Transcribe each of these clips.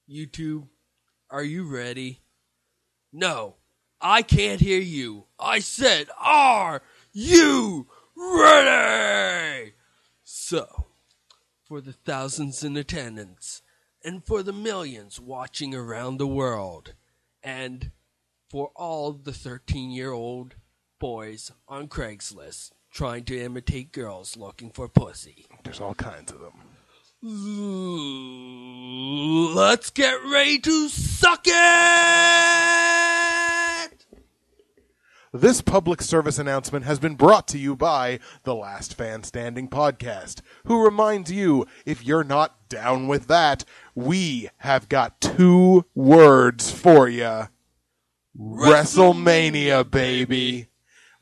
You two, are you ready? No, I can't hear you. I said, are you ready? So, for the thousands in attendance, and for the millions watching around the world, and for all the 13-year-old boys on Craigslist trying to imitate girls looking for pussy. There's all kinds of them. Let's get ready to suck it! This public service announcement has been brought to you by The Last Fan Standing Podcast, who reminds you, if you're not down with that, we have got 2 words for you. WrestleMania, baby.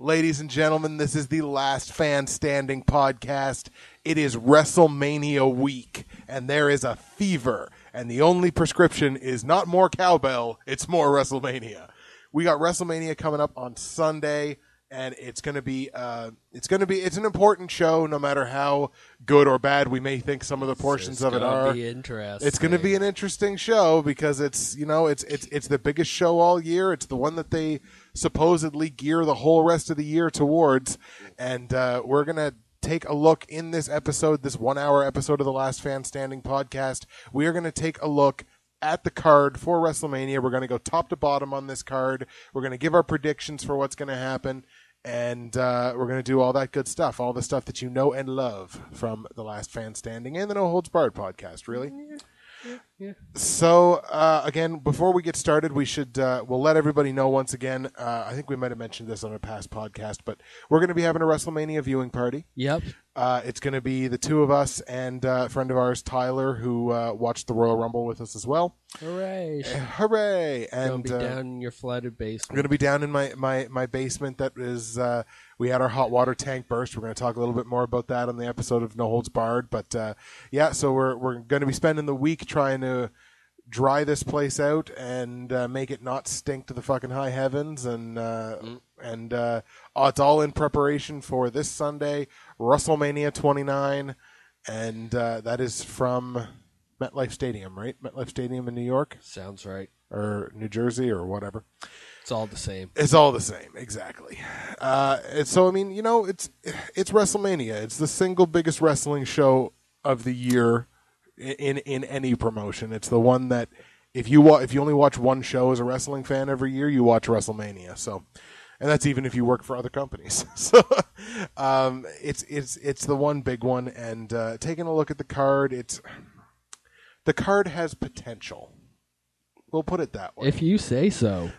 Ladies and gentlemen, this is the Last Fan Standing Podcast. It is WrestleMania week, and there is a fever, and the only prescription is not more cowbell, it's more WrestleMania. We got WrestleMania coming up on Sunday, and it's an important show, no matter how good or bad we may think some of the portions of it are. It's going to be an interesting show because it's the biggest show all year. It's the one that they supposedly gear the whole rest of the year towards, and we're going to take a look in this episode, this 1-hour episode of the Last Fan Standing Podcast. We are going to take a look at the card for WrestleMania. We're going to go top to bottom on this card. We're going to give our predictions for what's going to happen. And we're going to do all that good stuff, all the stuff that you know and love from The Last Fan Standing and the No Holds Barred podcast, really. Yeah. So, again, before we get started, we should we'll let everybody know once again. I think we might have mentioned this on a past podcast, but we're going to be having a WrestleMania viewing party. Yep. It's going to be the 2 of us and a friend of ours, Tyler, who watched the Royal Rumble with us as well. Hooray! Hooray! And going to be down in your flooded basement. I'm going to be down in my basement. That is, we had our hot water tank burst. We're going to talk a little bit more about that on the episode of No Holds Barred. But yeah, so we're going to be spending the week trying to dry this place out and make it not stink to the fucking high heavens. And it's all in preparation for this Sunday, WrestleMania 29, and that is from MetLife Stadium, right? MetLife Stadium in New York? Sounds right. Or New Jersey or whatever. It's all the same. It's all the same, exactly. So, I mean, it's WrestleMania. It's the single biggest wrestling show of the year in any promotion. It's the one that if you only watch one show as a wrestling fan every year, you watch WrestleMania. So, and that's even if you work for other companies. So, it's the one big one. And taking a look at the card, the card has potential. We'll put it that way. If you say so.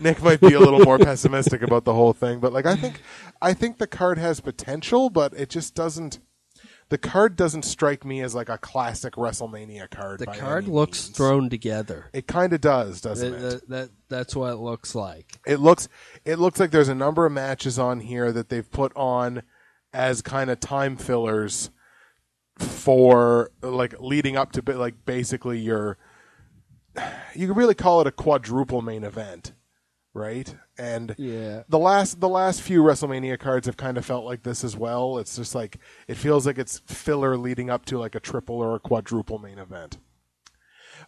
Nick might be a little more pessimistic about the whole thing, but I think the card has potential, but it just doesn't. The card doesn't strike me as like a classic WrestleMania card. The card looks thrown together. It kind of does, doesn't it? That's what it looks like. It looks like there's a number of matches on here that they've put on as kind of time fillers for like leading up to like basically you could really call it a quadruple main event, right? And yeah, the last few WrestleMania cards have kind of felt like this as well. It's just like it feels like it's filler leading up to like a triple or a quadruple main event.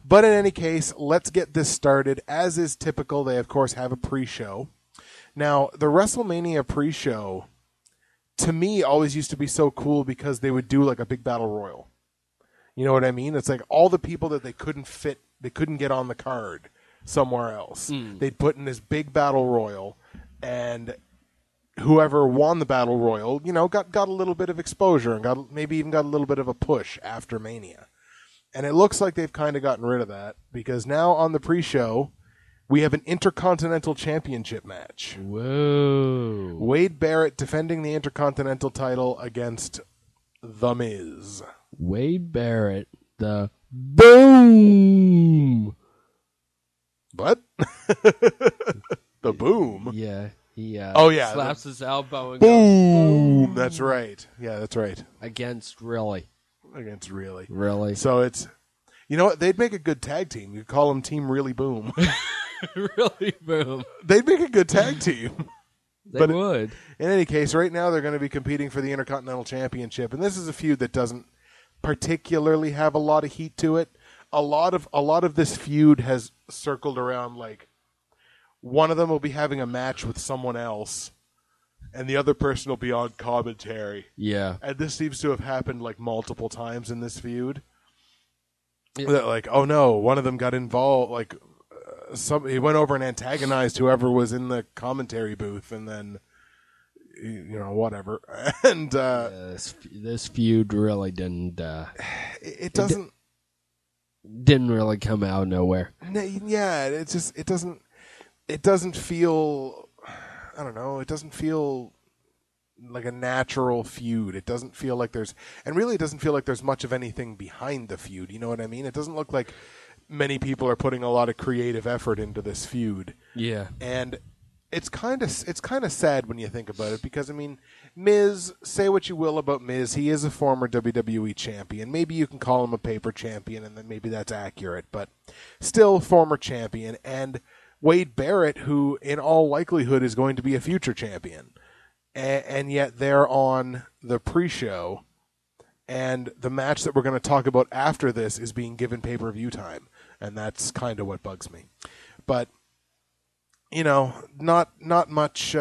But in any case, let's get this started. As is typical, they of course have a pre-show. Now, the WrestleMania pre-show to me always used to be so cool because they would do like a big battle royal. You know what I mean? It's like all the people that they couldn't get on the card somewhere else. They'd put in this big battle royal, and whoever won the battle royal, got a little bit of exposure and maybe even got a little bit of a push after Mania. And it looks like they've kind of gotten rid of that because now on the pre-show, we have an Intercontinental Championship match. Whoa. Wade Barrett defending the Intercontinental title against The Miz. Wade Barrett, the Boom. What? The Boom? Yeah. He slaps his elbow and boom. Goes, That's right. Yeah, that's right. Against Really. Really. So it's, you know what? They'd make a good tag team. You'd call them Team Really Boom. Really Boom. They'd make a good tag team. They would. In any case, right now they're going to be competing for the Intercontinental Championship, and this is a feud that doesn't particularly have a lot of heat to it. a lot of this feud has circled around like one of them will be having a match with someone else, and the other person will be on commentary. Yeah, and this seems to have happened like multiple times in this feud. Yeah. Like, oh no, one of them got involved. Like, he went over and antagonized whoever was in the commentary booth, and then. Whatever. And this feud really didn't. It doesn't. Didn't really come out of nowhere. Yeah, it doesn't. It doesn't feel. I don't know. It doesn't feel like a natural feud. It doesn't feel like there's, and really, it doesn't feel like there's much of anything behind the feud. You know what I mean? It doesn't look like many people are putting a lot of creative effort into this feud. Yeah, and. It's kind of sad when you think about it because, I mean, Miz, say what you will about Miz, he is a former WWE champion. Maybe you can call him a paper champion, and then maybe that's accurate, but still former champion. And Wade Barrett, who in all likelihood is going to be a future champion. And yet they're on the pre-show, and the match that we're going to talk about after this is being given pay-per-view time, and that's kind of what bugs me. But... not much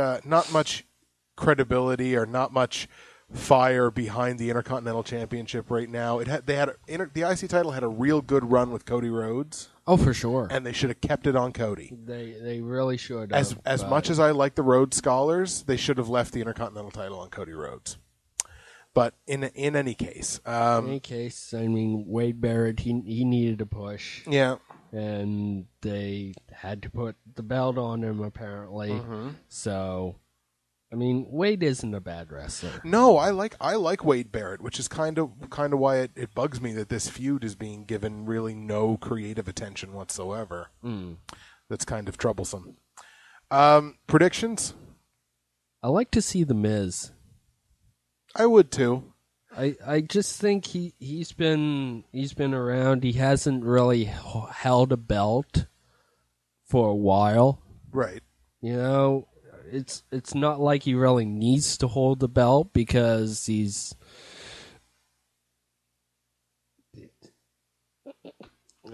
credibility or not much fire behind the Intercontinental Championship right now. The IC title had a real good run with Cody Rhodes. Oh, for sure. And they should have kept it on Cody. They really should have. As much as I like the Rhodes Scholars, they should have left the Intercontinental title on Cody Rhodes. But in any case, I mean, Wade Barrett, he needed a push. Yeah. And they had to put the belt on him, apparently. Mm-hmm. So, I mean, Wade isn't a bad wrestler. No, I like Wade Barrett, which is kind of why it bugs me that this feud is being given really no creative attention whatsoever. That's kind of troublesome. Predictions? I like to see The Miz. I would too. I just think he's been around. He hasn't really held a belt for a while. Right. It's not like he really needs to hold the belt because he's.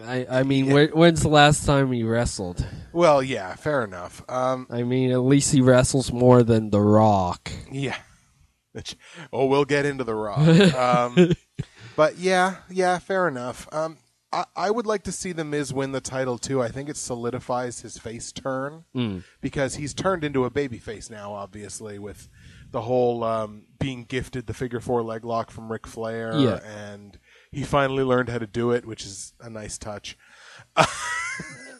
I mean, when's the last time he wrestled? Well, yeah, fair enough. I mean, at least he wrestles more than The Rock. Yeah. We'll get into The Rock. But yeah, fair enough. I would like to see The Miz win the title too. I think it solidifies his face turn because he's turned into a babyface now, obviously, with the whole being gifted the figure 4 leg lock from Ric Flair, and he finally learned how to do it, which is a nice touch.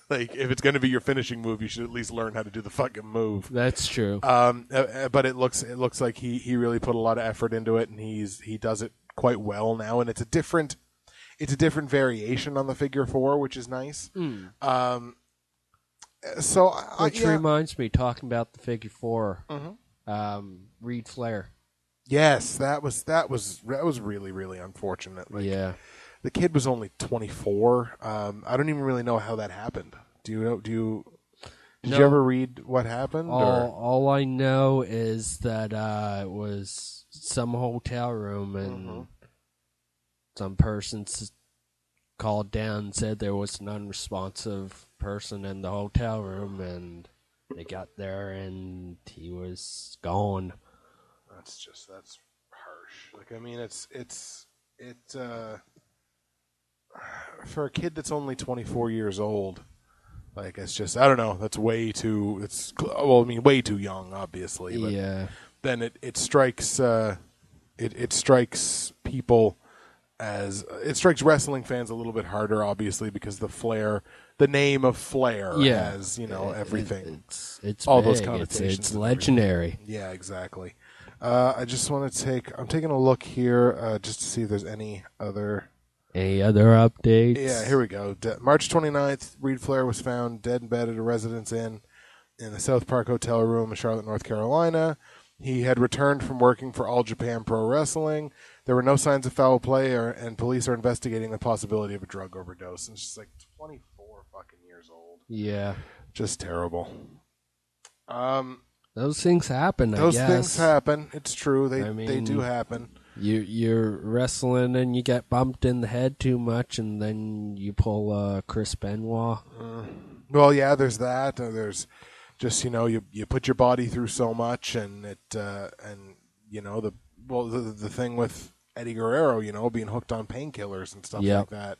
Like, if it's going to be your finishing move, you should at least learn how to do the fucking move. That's true. But it looks like he really put a lot of effort into it, and he does it quite well now. And it's a different variation on the figure 4, which is nice. Which reminds me, talking about the figure 4, Reed Flair. Yes, that was really, really unfortunate. Like, yeah. The kid was only 24. I don't even really know how that happened. Did you ever read what happened? All I know is that it was some hotel room and some person called down and said there was an unresponsive person in the hotel room, and they got there and he was gone. That's harsh. Like, I mean, it's for a kid that's only 24 years old, like, it's just, I don't know, that's way too young, obviously. But yeah. Then it strikes it strikes people as it strikes wrestling fans a little bit harder, obviously, because the name of Flair has, everything. It's all big. those connotations. It's legendary. Yeah, exactly. I just want to I'm taking a look here just to see if there's any other updates? Yeah, here we go. March 29th, Reed Flair was found dead in bed at a Residence Inn in the South Park Hotel room in Charlotte, North Carolina. He had returned from working for All Japan Pro Wrestling. There were no signs of foul play, and police are investigating the possibility of a drug overdose. And it's just like 24 fucking years old. Yeah. Just terrible. Those things happen, I guess. Those things happen. It's true. They do happen. You're wrestling and you get bumped in the head too much, and then you pull Chris Benoit. Well, yeah, there's that. There's just you put your body through so much, and it the thing with Eddie Guerrero, being hooked on painkillers and stuff like that,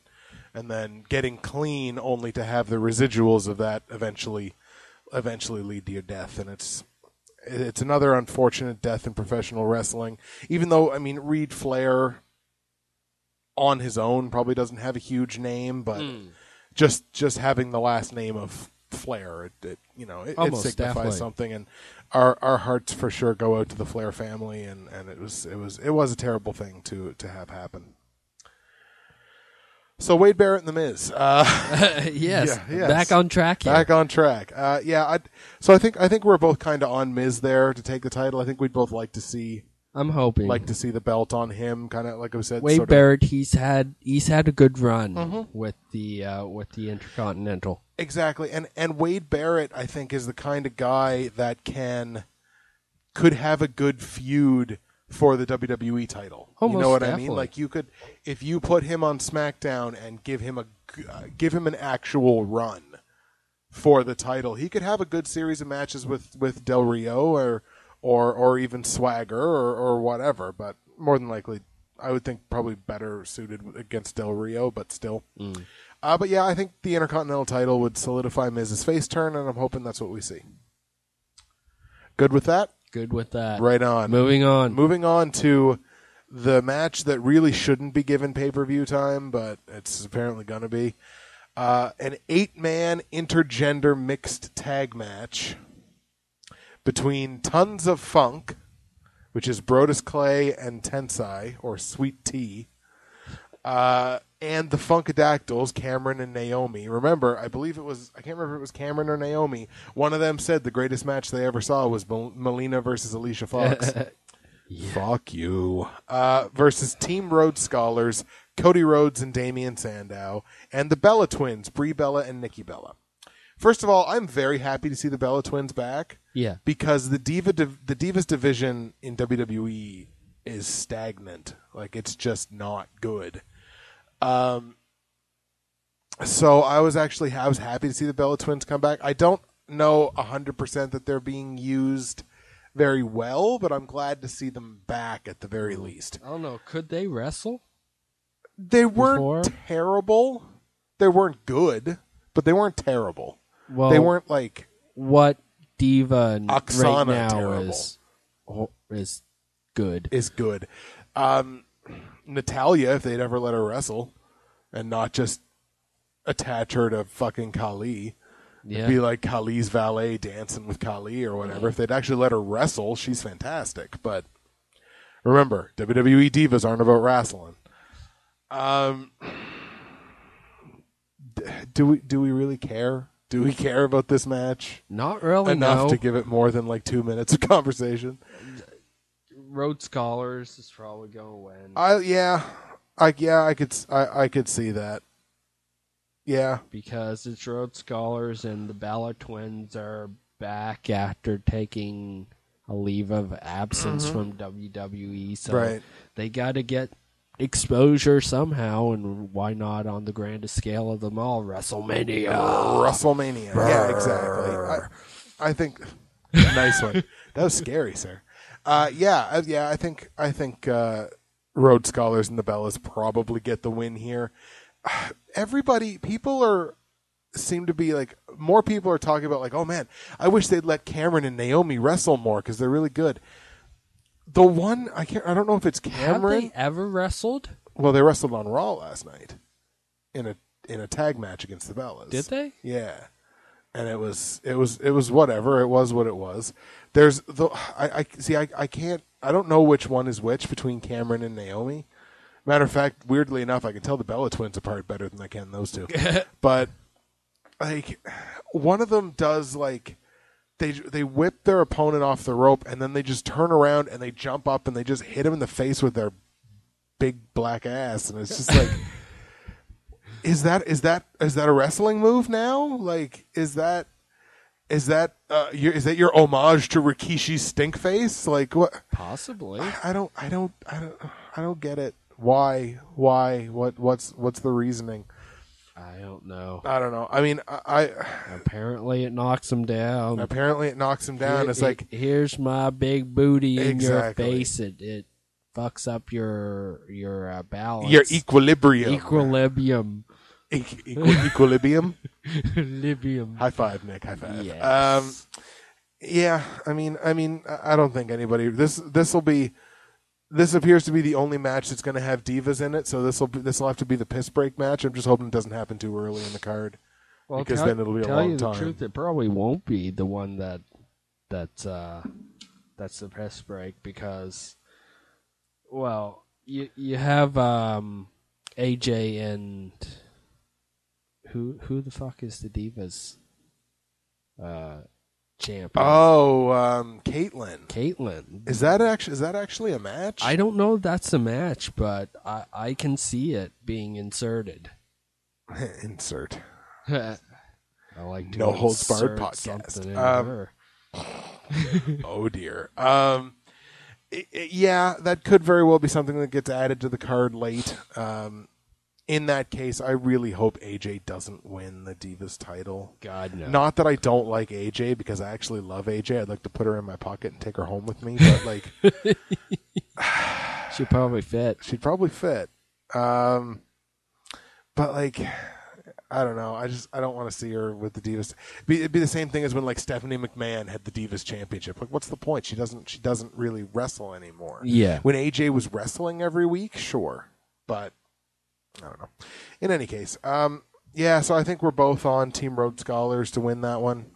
and then getting clean only to have the residuals of that eventually lead to your death, and it's another unfortunate death in professional wrestling. Even though, Reed Flair on his own probably doesn't have a huge name, but just having the last name of Flair, it signifies definitely something. And our hearts for sure go out to the Flair family, and it was a terrible thing to have happen. So Wade Barrett and The Miz. Yes. Back on track here. Back on track. So I think we're both kind of on Miz there to take the title. I think we'd both like to see. I'm hoping. Like to see the belt on him, kind of like I said. Wade Barrett, he's had a good run with the Intercontinental. Exactly, and Wade Barrett, I think, is the kind of guy that could have a good feud for the WWE title. Almost, you know what definitely. I mean? Like you could, if you put him on SmackDown and give him an actual run for the title, he could have a good series of matches with Del Rio or even Swagger or whatever. But more than likely, I would think probably better suited against Del Rio, but still. But yeah, I think the Intercontinental title would solidify Miz's face turn, and I'm hoping that's what we see. Good with that? Good with that. Right on. Moving on to the match that really shouldn't be given pay-per-view time, but it's apparently going to be. An 8-man intergender mixed tag match between Tons of Funk, which is Brodus Clay and Tensai, or Sweet Tea, and the Funkadactyls, Cameron and Naomi. Remember, I can't remember if it was Cameron or Naomi. One of them said the greatest match they ever saw was Melina versus Alicia Fox. Yeah. Fuck you. Versus Team Rhodes Scholars, Cody Rhodes and Damian Sandow, and the Bella Twins, Brie Bella and Nikki Bella. First of all, I'm very happy to see the Bella Twins back. Yeah. Because the Divas division in WWE is stagnant. Like, it's just not good. So I was happy to see the Bella Twins come back. I don't know 100% that they're being used very well, but I'm glad to see them back at the very least. I don't know. Could they wrestle? They weren't terrible. They weren't good, but they weren't terrible. Well, they weren't like what diva Oksana right now terrible. is good. Is good. Natalya, if they'd ever let her wrestle and not just attach her to fucking Khali. Yeah. Be like Khali's valet dancing with Khali or whatever. If they'd actually let her wrestle, she's fantastic. But remember, WWE divas aren't about wrestling. Do we really care? Do we care about this match? Not really. Enough to give it more than like 2 minutes of conversation. Rhodes Scholars is probably going to win. I could see that. Yeah, because it's Rhodes Scholars and the Bella Twins are back after taking a leave of absence from WWE, so they got to get exposure somehow, and why not on the grandest scale of them all, WrestleMania? Yeah, exactly. I think nice one. That was scary, sir. I think Rhodes Scholars and the Bellas probably get the win here. Seem to be like, more people are talking about like, oh man, I wish they'd let Cameron and Naomi wrestle more because they're really good. The one I don't know if it's Cameron. Have they ever wrestled? Well, they wrestled on Raw last night in a tag match against the Bellas. Did they? Yeah. And it was whatever. It was what it was. There's I don't know which one is which between Cameron and Naomi. Matter of fact, weirdly enough, I can tell the Bella Twins apart better than I can those two. But like, one of them does like they whip their opponent off the rope and then they just turn around and they jump up and they just hit him in the face with their big black ass, and it's just like, is that a wrestling move now? Like, is that your homage to Rikishi's stink face? Like, what? Possibly. I don't don't get it. Why? What's the reasoning? I don't know. I mean, apparently it knocks him down. It's like, here's my big booty in your face. It fucks up your balance, your equilibrium. Equilibrium. Equilibrium. High five, Nick. High five. Yes. Yeah. I mean, I don't think anybody. This appears to be the only match that's going to have divas in it, so this will have to be the piss break match. I'm just hoping it doesn't happen too early in the card, because then it'll be a long time. Tell you the truth, it probably won't be the one that's the piss break, because, well, you have AJ and who the fuck is the divas champion? Oh, Caitlyn. Is that actually a match? I don't know if that's a match, but I can see it being inserted. Insert. I like to No Holds Barred podcast. Oh dear. Yeah, that could very well be something that gets added to the card late. In that case, I really hope AJ doesn't win the Divas title. God, no. Not that I don't like AJ, because I actually love AJ. I'd like to put her in my pocket and take her home with me, but like, she'd probably fit. But like, I don't know. I don't want to see her with the Divas. It'd be the same thing as when like Stephanie McMahon had the Divas Championship. Like, what's the point? She doesn't really wrestle anymore. Yeah. When AJ was wrestling every week, sure, but I don't know. In any case, yeah. So I think we're both on Team Rhodes Scholars to win that one,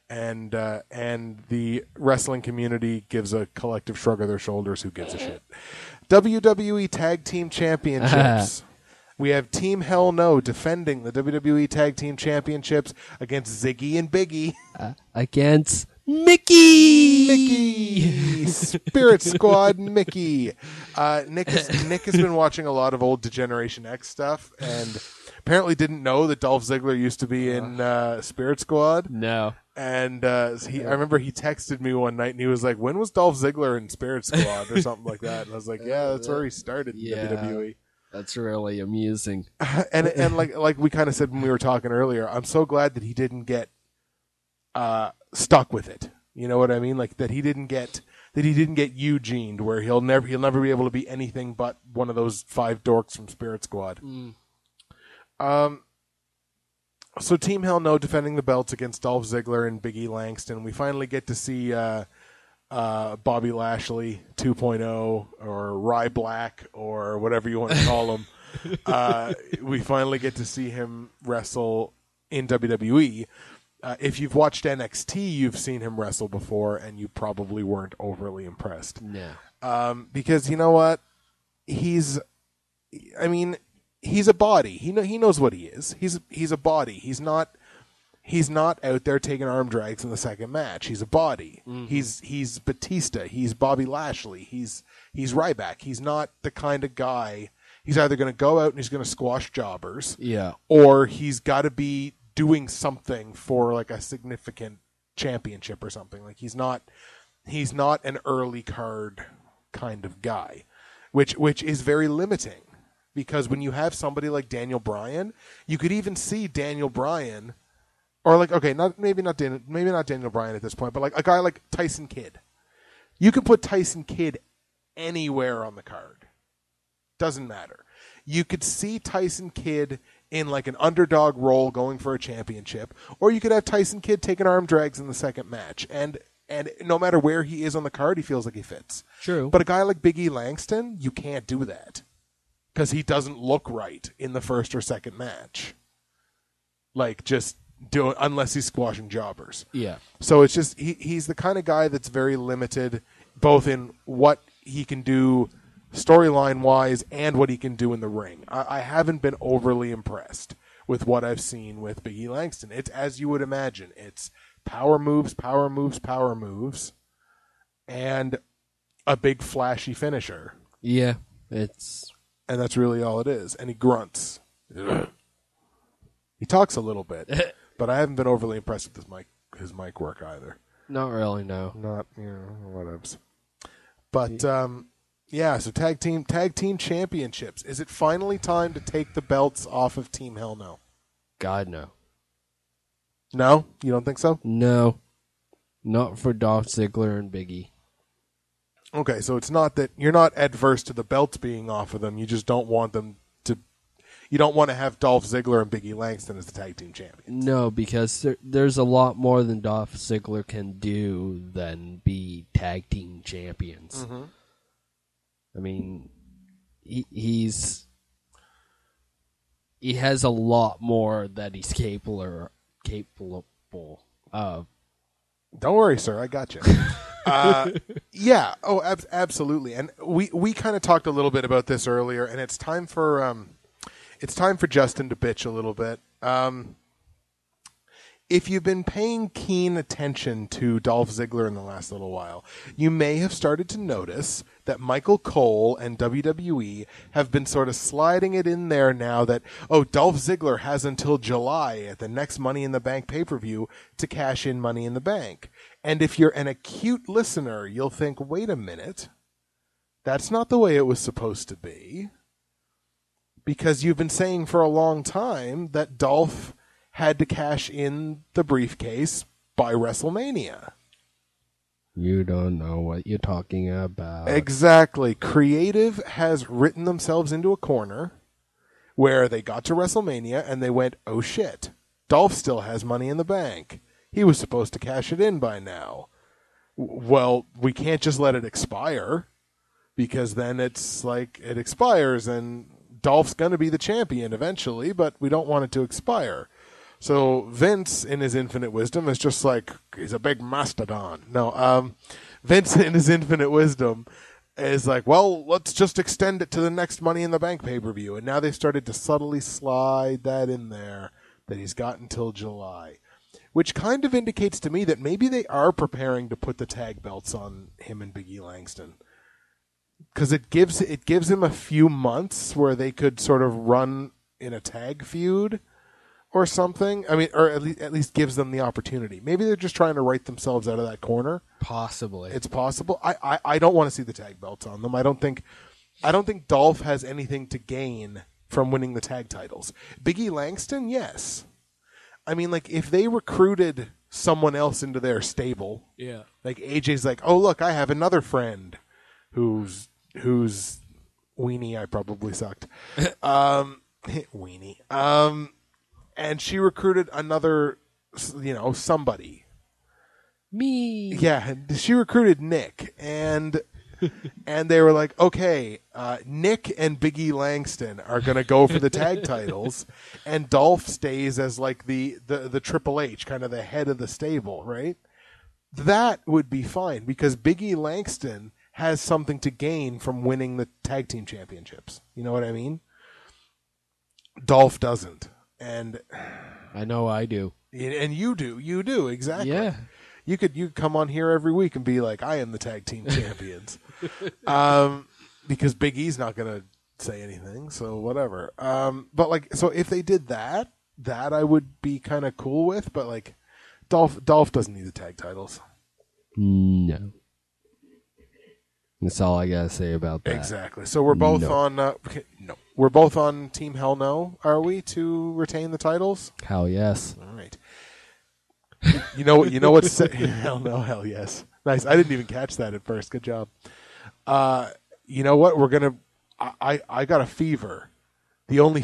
and the wrestling community gives a collective shrug of their shoulders. Who gives a shit? WWE Tag Team Championships. We have Team Hell No defending the WWE Tag Team Championships against Ziggy and Biggie. Against Mickey! Spirit Squad Mickey. Nick has been watching a lot of old Degeneration X stuff, and apparently didn't know that Dolph Ziggler used to be in Spirit Squad. No. And I remember he texted me one night, and he was like, when was Dolph Ziggler in Spirit Squad? Or something like that. And I was like, yeah, that's where he started in WWE. That's really amusing. And like we kind of said when we were talking earlier, I'm so glad that he didn't get stuck with it. You know what I mean? Like that he didn't get Eugened, where he'll never be able to be anything but one of those 5 dorks from Spirit Squad. So Team Hell No defending the belts against Dolph Ziggler and Big E Langston. We finally get to see Bobby Lashley 2.0 or Rye Black or whatever you want to call him. We finally get to see him wrestle in WWE. If you've watched NXT, you've seen him wrestle before, and you probably weren't overly impressed. No. Because you know what? He's a body. He knows what he is. He's a body. He's not out there taking arm drags in the second match. He's a body. Mm-hmm. He's Batista. He's Bobby Lashley. He's Ryback. He's not the kind of guy. He's either going to go out and he's going to squash jobbers. Yeah. Or he's got to be doing something for like a significant championship or something. Like he's not an early card kind of guy, which is very limiting, because when you have somebody like Daniel Bryan, you could even see Daniel Bryan, or like, okay, maybe not Daniel Bryan at this point, but like a guy like Tyson Kidd. You can put Tyson Kidd anywhere on the card. Doesn't matter. You could see Tyson Kidd in like an underdog role going for a championship, or you could have Tyson Kidd taking arm drags in the second match, and no matter where he is on the card, he feels like he fits. True. But a guy like Big E Langston, you can't do that, because he doesn't look right in the first or second match. Like, just do it unless he's squashing jobbers. Yeah. So it's just he's the kind of guy that's very limited, both in what he can do storyline wise and what he can do in the ring. I haven't been overly impressed with what I've seen with Big E Langston. It's as you would imagine. It's power moves, and a big flashy finisher. Yeah, and that's really all it is. And he grunts. He talks a little bit, but I haven't been overly impressed with his mic work either. Not really, no. Not, whatevs. But Yeah, so tag team championships. Is it finally time to take the belts off of Team Hell No? God, no. No? You don't think so? No. Not for Dolph Ziggler and Big E. Okay, so it's not that you're not adverse to the belts being off of them. You just don't want them to. You don't want to have Dolph Ziggler and Big E Langston as the tag team champions. No, because there's a lot more than Dolph Ziggler can do than be tag team champions. Mm-hmm. I mean, he has a lot more that he's capable of. Don't worry, sir. I got you. Yeah. Oh, absolutely. And we kind of talked a little bit about this earlier, and it's time for Justin to bitch a little bit. If you've been paying keen attention to Dolph Ziggler in the last little while, you may have started to notice that Michael Cole and WWE have been sort of sliding it in there now that, Dolph Ziggler has until July at the next Money in the Bank pay-per-view to cash in Money in the Bank. And if you're an acute listener, you'll think, wait a minute, that's not the way it was supposed to be. Because you've been saying for a long time that Dolph had to cash in the briefcase by WrestleMania. You don't know what you're talking about. Exactly. Creative has written themselves into a corner where they got to WrestleMania and they went, oh shit, Dolph still has Money in the Bank. He was supposed to cash it in by now. Well, we can't just let it expire because then it's like it expires and Dolph's going to be the champion eventually, but we don't want it to expire. So Vince, in his infinite wisdom, is just like, he's a big mastodon. No, Vince, in his infinite wisdom, is like, well, let's just extend it to the next Money in the Bank pay-per-view. And now they've started to subtly slide that in there, that he's got until July. Which kind of indicates to me that maybe they are preparing to put the tag belts on him and Big E Langston. Because it gives him a few months where they could sort of run in a tag feud or something. I mean, or at least gives them the opportunity. Maybe they're just trying to write themselves out of that corner. Possibly. It's possible. I don't want to see the tag belts on them. I don't think Dolph has anything to gain from winning the tag titles. Big E Langston, yes. I mean, like, if they recruited someone else into their stable, yeah, like AJ's like, oh, look, I have another friend who's weenie. I probably sucked. Weenie. And she recruited another, somebody. Me. Yeah, she recruited Nick, and they were like, okay, Nick and Big E Langston are going to go for the tag titles, and Dolph stays as like the Triple H, kind of the head of the stable, right? That would be fine, because Big E Langston has something to gain from winning the tag team championships. You know what I mean? Dolph doesn't. And I know I do. And you do, exactly. Yeah. You could come on here every week and be like, I am the tag team champions. Because Big E's not going to say anything, so whatever. But like, so if they did that I would be kind of cool with, but like, Dolph doesn't need the tag titles. No. That's all I gotta say about that. Exactly. So we're both on. No, we're both on Team Hell No. Are we, to retain the titles? Hell yes. All right. You know what's hell no, hell yes. Nice. I didn't even catch that at first. Good job. You know what? We're gonna. I got a fever. I got a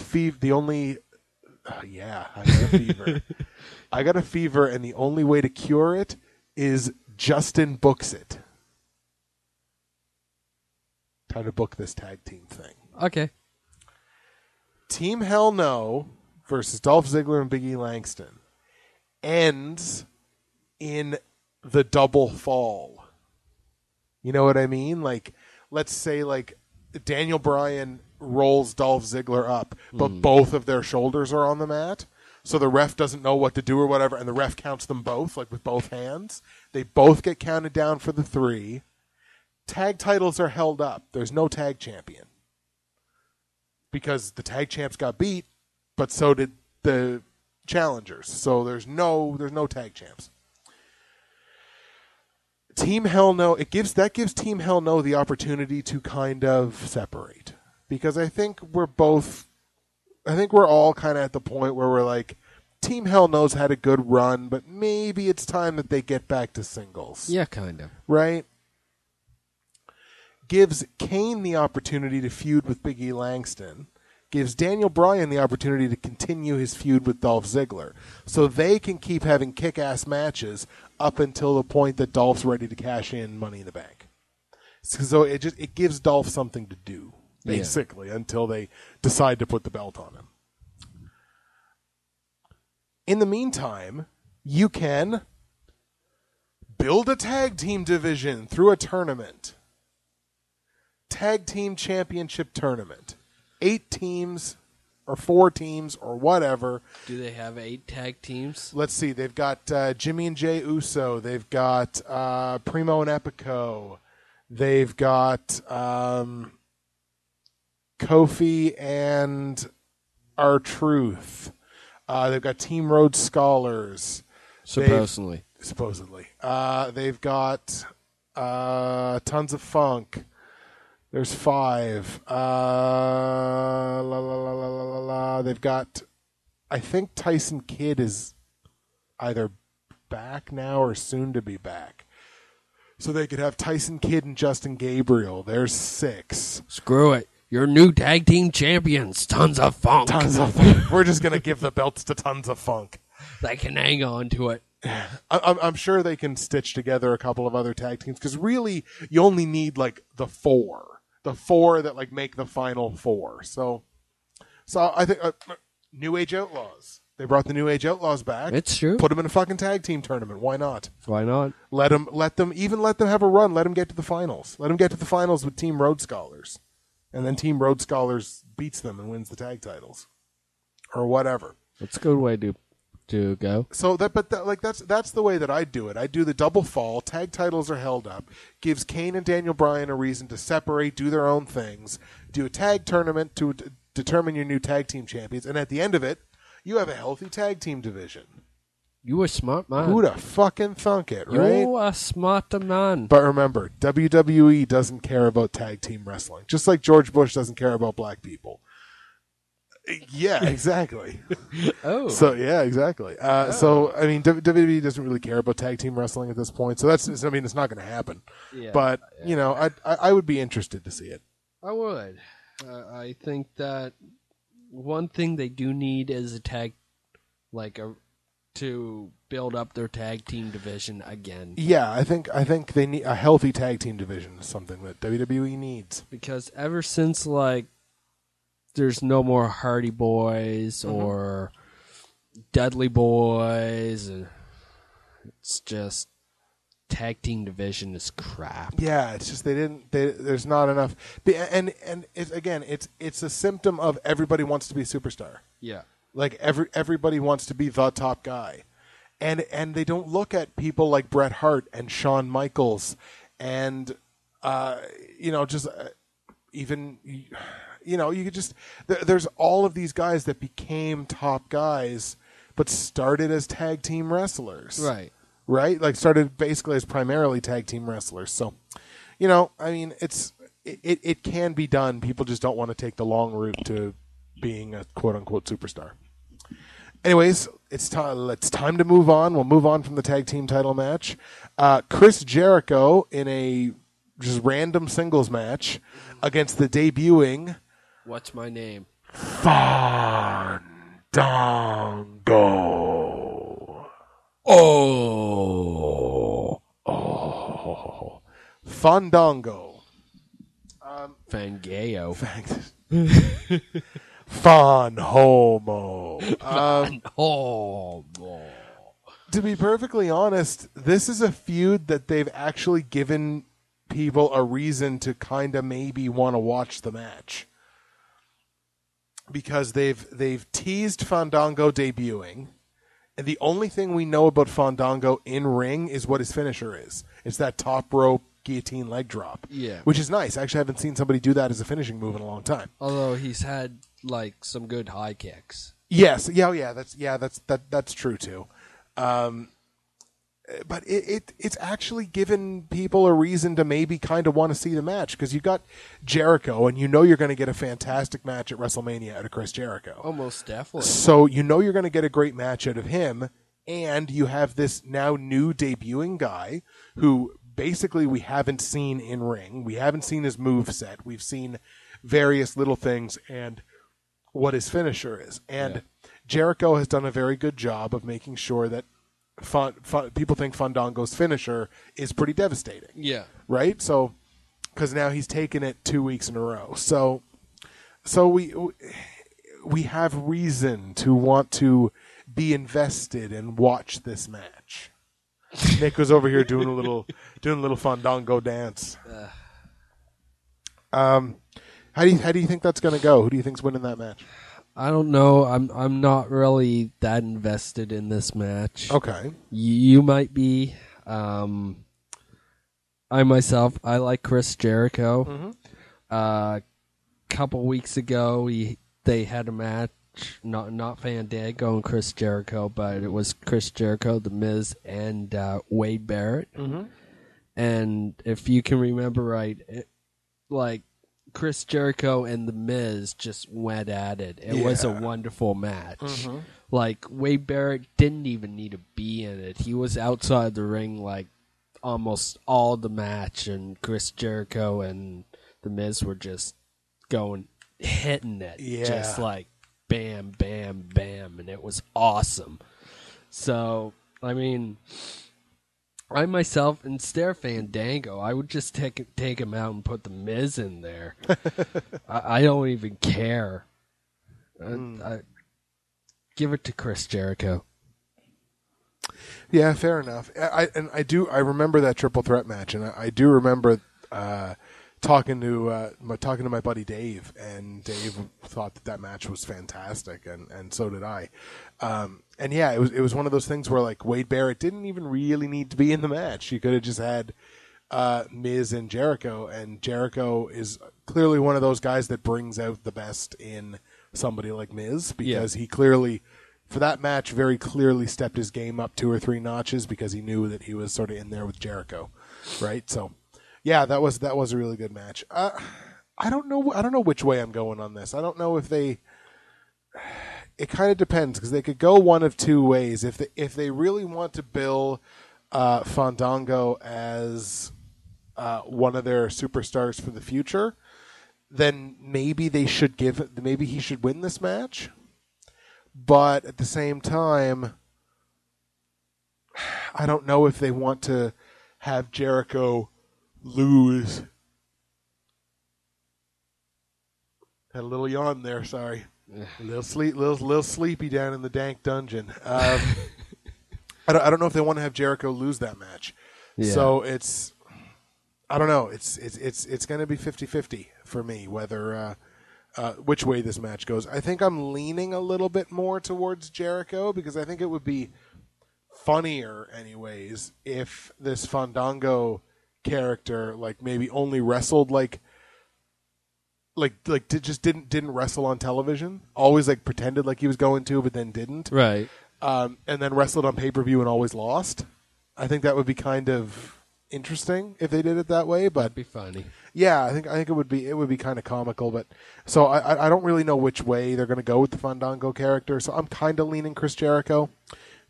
fever. I got a fever, and the only way to cure it is Justin books it. Time to book this tag team thing. Okay. Team Hell No versus Dolph Ziggler and Big E Langston ends in the double fall. You know what I mean? Like, let's say like Daniel Bryan rolls Dolph Ziggler up, but both of their shoulders are on the mat. So the ref doesn't know what to do or whatever, and the ref counts them both, like with both hands. They both get counted down for the 3. Tag titles are held up. There's no tag champion. Because the tag champs got beat, but so did the challengers. So there's no tag champs. Team Hell No, that gives Team Hell No the opportunity to kind of separate. Because I think we're all kind of at the point where we're like, Team Hell No's had a good run, but maybe it's time that they get back to singles. Yeah, kind of. Right? Gives Kane the opportunity to feud with Big E Langston. Gives Daniel Bryan the opportunity to continue his feud with Dolph Ziggler. So they can keep having kick-ass matches up until the point that Dolph's ready to cash in Money in the Bank. So it gives Dolph something to do, basically, until they decide to put the belt on him. In the meantime, you can build a tag team division through a tournament. Tag team championship tournament. 8 teams or 4 teams or whatever. Do they have 8 tag teams? Let's see. They've got Jimmy and Jay Uso. They've got Primo and Epico. They've got Kofi and R-Truth. They've got Team Rhodes Scholars. Supposedly. They've got Tons of Funk. There's 5. They've got, I think Tyson Kidd is either back now or soon to be back. So they could have Tyson Kidd and Justin Gabriel. There's 6. Screw it. Your new tag team champions, Tons of Funk. We're just going to give the belts to Tons of Funk. They can hang on to it. I'm sure they can stitch together a couple of other tag teams, because really you only need like the 4 that like make the final 4. So I think New Age Outlaws. They brought the New Age Outlaws back. It's true. Put them in a fucking tag team tournament. Why not? Why not? Let them have a run. Let them get to the finals. Let them get to the finals with Team Rhodes Scholars, and then Team Rhodes Scholars beats them and wins the tag titles, or whatever. That's a good way to go. So that's the way that I do it. I do the double fall. Tag titles are held up. Gives Kane and Daniel Bryan a reason to separate, do their own things. Do a tag tournament to determine your new tag team champions, and at the end of it, you have a healthy tag team division. You a smart man. Who'da fucking thunk it, right? You a smart man. But remember, WWE doesn't care about tag team wrestling, just like George Bush doesn't care about black people. Yeah, exactly. Oh. So, yeah, exactly. So, I mean, WWE doesn't really care about tag team wrestling at this point. So it's not going to happen. Yeah, but, you know, I would be interested to see it. I would. I think that one thing they do need is to build up their tag team division again. Yeah, I think they need a healthy tag team division is something that WWE needs. Because ever since, there's no more Hardy Boys or Dudley Boys. It's just tag team division is crap. Yeah, it's just there's not enough. And it's a symptom of everybody wants to be a superstar. Yeah. Like everybody wants to be the top guy. And they don't look at people like Bret Hart and Shawn Michaels and you could just there's all of these guys that became top guys but started as tag team wrestlers. Right? Like started basically as primarily tag team wrestlers. So, I mean, it can be done. People just don't want to take the long route to being a quote unquote superstar. Anyways, it's time to move on. We'll move on from the tag team title match. Chris Jericho in a just random singles match against the debuting. What's my name? Fandango. Fandango. Fangeo. Fan homo. Homo. To be perfectly honest, this is a feud that they've actually given people a reason to kind of maybe want to watch the match. Because they've teased Fandango debuting, and the only thing we know about Fandango in ring is what his finisher is. It's that top rope guillotine leg drop. Yeah. Which is nice. I actually haven't seen somebody do that as a finishing move in a long time. Although he's had some good high kicks. Yes. Yeah, that's true too. But it's actually given people a reason to maybe kind of want to see the match, because you got Jericho, and you know you're going to get a fantastic match at WrestleMania out of Chris Jericho. Almost definitely. So you know you're going to get a great match out of him, and you have this now new debuting guy who basically we haven't seen in ring. We haven't seen his move set. We've seen various little things and what his finisher is. And Jericho has done a very good job of making sure that people think Fandango's finisher is pretty devastating. Yeah. Right? So, because now he's taken it 2 weeks in a row. So we have reason to want to be invested and watch this match. Nick was over here doing a little Fandango dance. How do you think that's going to go? Who do you think's winning that match? I don't know. I'm not really that invested in this match. Okay. You might be. I myself, I like Chris Jericho. Mm-hmm. Couple weeks ago, they had a match, not Fandango and Chris Jericho, but it was Chris Jericho, The Miz, and Wade Barrett. Mm-hmm. And if you can remember right, Chris Jericho and The Miz just went at it. It was a wonderful match. Mm-hmm. Wade Barrett didn't even need to be in it. He was outside the ring almost all the match, and Chris Jericho and The Miz were just hitting it. Yeah. Just bam, bam, bam, and it was awesome. So, I mean, I myself, instead of Fandango, I would just take him out and put The Miz in there. I don't even care. I give it to Chris Jericho. Yeah, fair enough. I remember that triple threat match, and I do remember talking to my buddy Dave, and Dave thought that match was fantastic, and so did I. And yeah, it was one of those things where Wade Barrett didn't even really need to be in the match. You could have just had Miz and Jericho, and Jericho is clearly one of those guys that brings out the best in somebody like Miz, because he clearly, for that match, very clearly stepped his game up 2 or 3 notches, because he knew that he was sort of in there with Jericho, right? So, yeah, that was a really good match. I don't know which way I'm going on this. I don't know if they. It kind of depends, because they could go one of two ways. If they really want to bill Fandango as one of their superstars for the future, then maybe he should win this match. But at the same time, I don't know if they want to have Jericho lose. Had a little yawn there, sorry. A little sleepy down in the dank dungeon. I don't know if they want to have Jericho lose that match. Yeah. So I don't know. It's going to be 50-50 for me whether which way this match goes. I think I'm leaning a little bit more towards Jericho, because I think it would be funnier anyways if this Fandango character maybe only wrestled just didn't wrestle on television. Always pretended like he was going to, but then didn't. Right. And then wrestled on pay-per-view and always lost. I think that would be kind of interesting if they did it that way. But that'd be funny. Yeah, I think it would be kind of comical. But so I don't really know which way they're going to go with the Fandango character. So I'm kind of leaning Chris Jericho,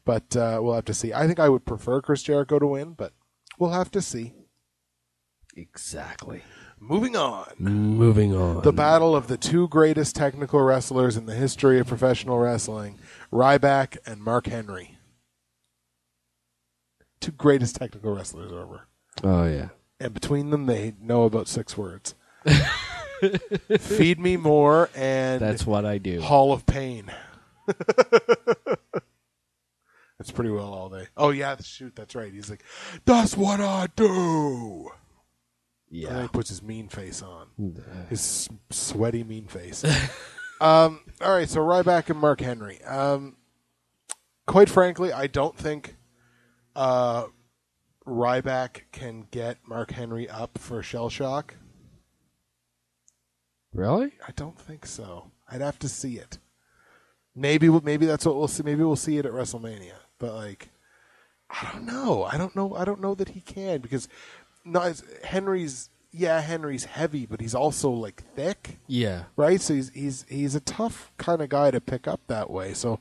but we'll have to see. I think I would prefer Chris Jericho to win, but we'll have to see. Exactly. Moving on. The battle of the 2 greatest technical wrestlers in the history of professional wrestling, Ryback and Mark Henry. 2 greatest technical wrestlers ever. Oh, yeah. And between them, they know about 6 words. Feed me more and... That's what I do. Hall of Pain. That's pretty well all day. Oh, yeah, shoot, that's right. He's like, that's what I do. Yeah. And then he puts his mean face on. His sweaty mean face. All right, so Ryback and Mark Henry. Quite frankly, I don't think Ryback can get Mark Henry up for Shell Shock. Really? I don't think so. I'd have to see it. Maybe that's what we'll see. Maybe we'll see it at WrestleMania. But I don't know. I don't know that he can because Henry's heavy, but he's also like thick. Yeah. Right. So he's a tough kind of guy to pick up that way. So,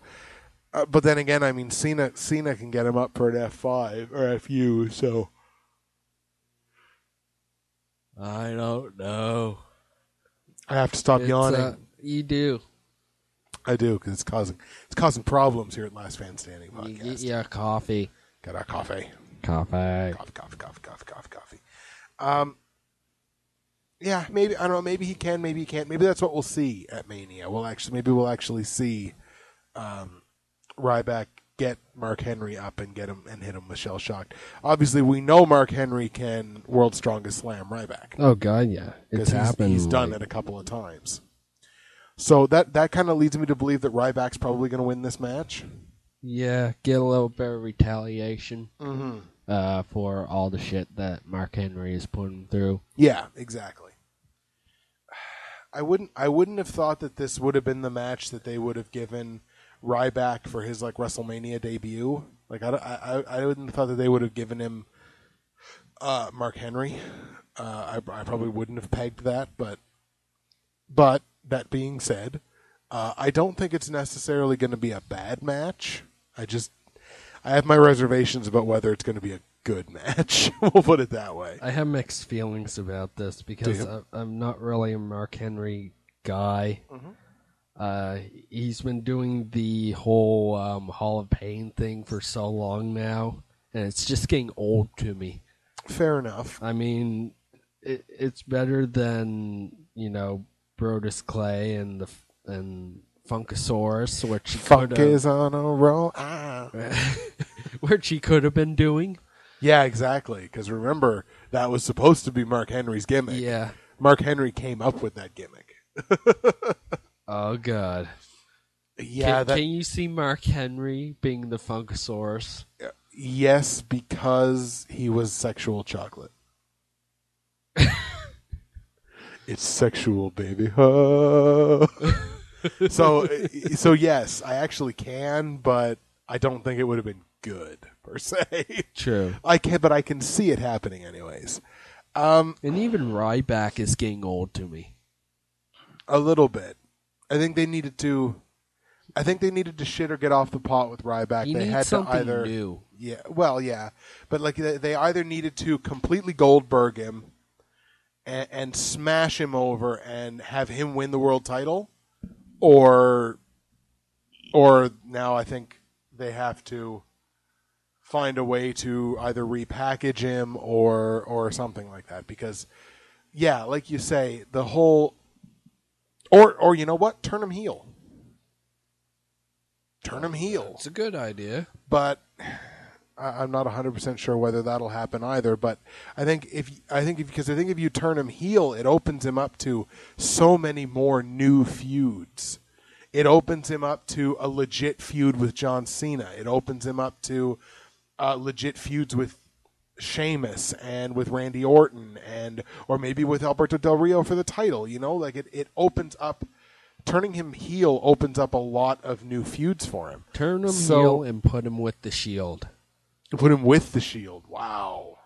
but then again, I mean, Cena can get him up for an F5 or FU. So I don't know. I have to stop yawning. You do. I do because it's causing problems here at Last Fan Standing podcast. You get your coffee. Got our coffee. Coffee. Yeah, maybe I don't know. Maybe he can. Maybe he can't. Maybe that's what we'll see at Mania. We'll actually see Ryback get Mark Henry up and get him and hit him with Shell Shock. Obviously, we know Mark Henry can World's Strongest Slam Ryback. Oh God, yeah, it's happened. He's done it a couple of times. So that kind of leads me to believe that Ryback's probably going to win this match. Yeah, get a little bit of retaliation for all the shit that Mark Henry is putting through. Yeah, exactly. I wouldn't have thought that this would have been the match that they would have given Ryback for his like WrestleMania debut. Like I wouldn't have thought that they would have given him Mark Henry. I probably wouldn't have pegged that, but that being said, I don't think it's necessarily going to be a bad match. I have my reservations about whether it's going to be a good match. We'll put it that way. I have mixed feelings about this because I'm not really a Mark Henry guy. He's been doing the whole Hall of Pain thing for so long now, and it's just getting old to me. Fair enough. I mean, it's better than, Brodus Clay and Funkasaurus, which Funk is on a roll. Which he could have been doing. Yeah, exactly. Because remember, that was supposed to be Mark Henry's gimmick. Yeah. Mark Henry came up with that gimmick. Oh, God. Yeah. Can you see Mark Henry being the Funkasaurus? Yes, because he was sexual chocolate. It's sexual, baby. So yes, I actually can, but I don't think it would have been good per se. True. But I can see it happening anyways. And even Ryback is getting old to me. A little bit. I think they needed to shit or get off the pot with Ryback. They had something to either new. Yeah, well, yeah, but like they either needed to completely Goldberg him and smash him over and have him win the world title, or now I think they have to find a way to either repackage him or something like that. Because, yeah, like you say, the whole or you know what, turn him heel. Turn him heel. It's a good idea, but I'm not 100% sure whether that'll happen either. But I think if you turn him heel, it opens him up to so many more new feuds. It opens him up to a legit feud with John Cena. It opens him up to legit feuds with Sheamus and with Randy Orton or maybe with Alberto Del Rio for the title. Like it opens up. Turning him heel opens up a lot of new feuds for him. Turn him heel and put him with the Shield. Put him with the Shield. Wow.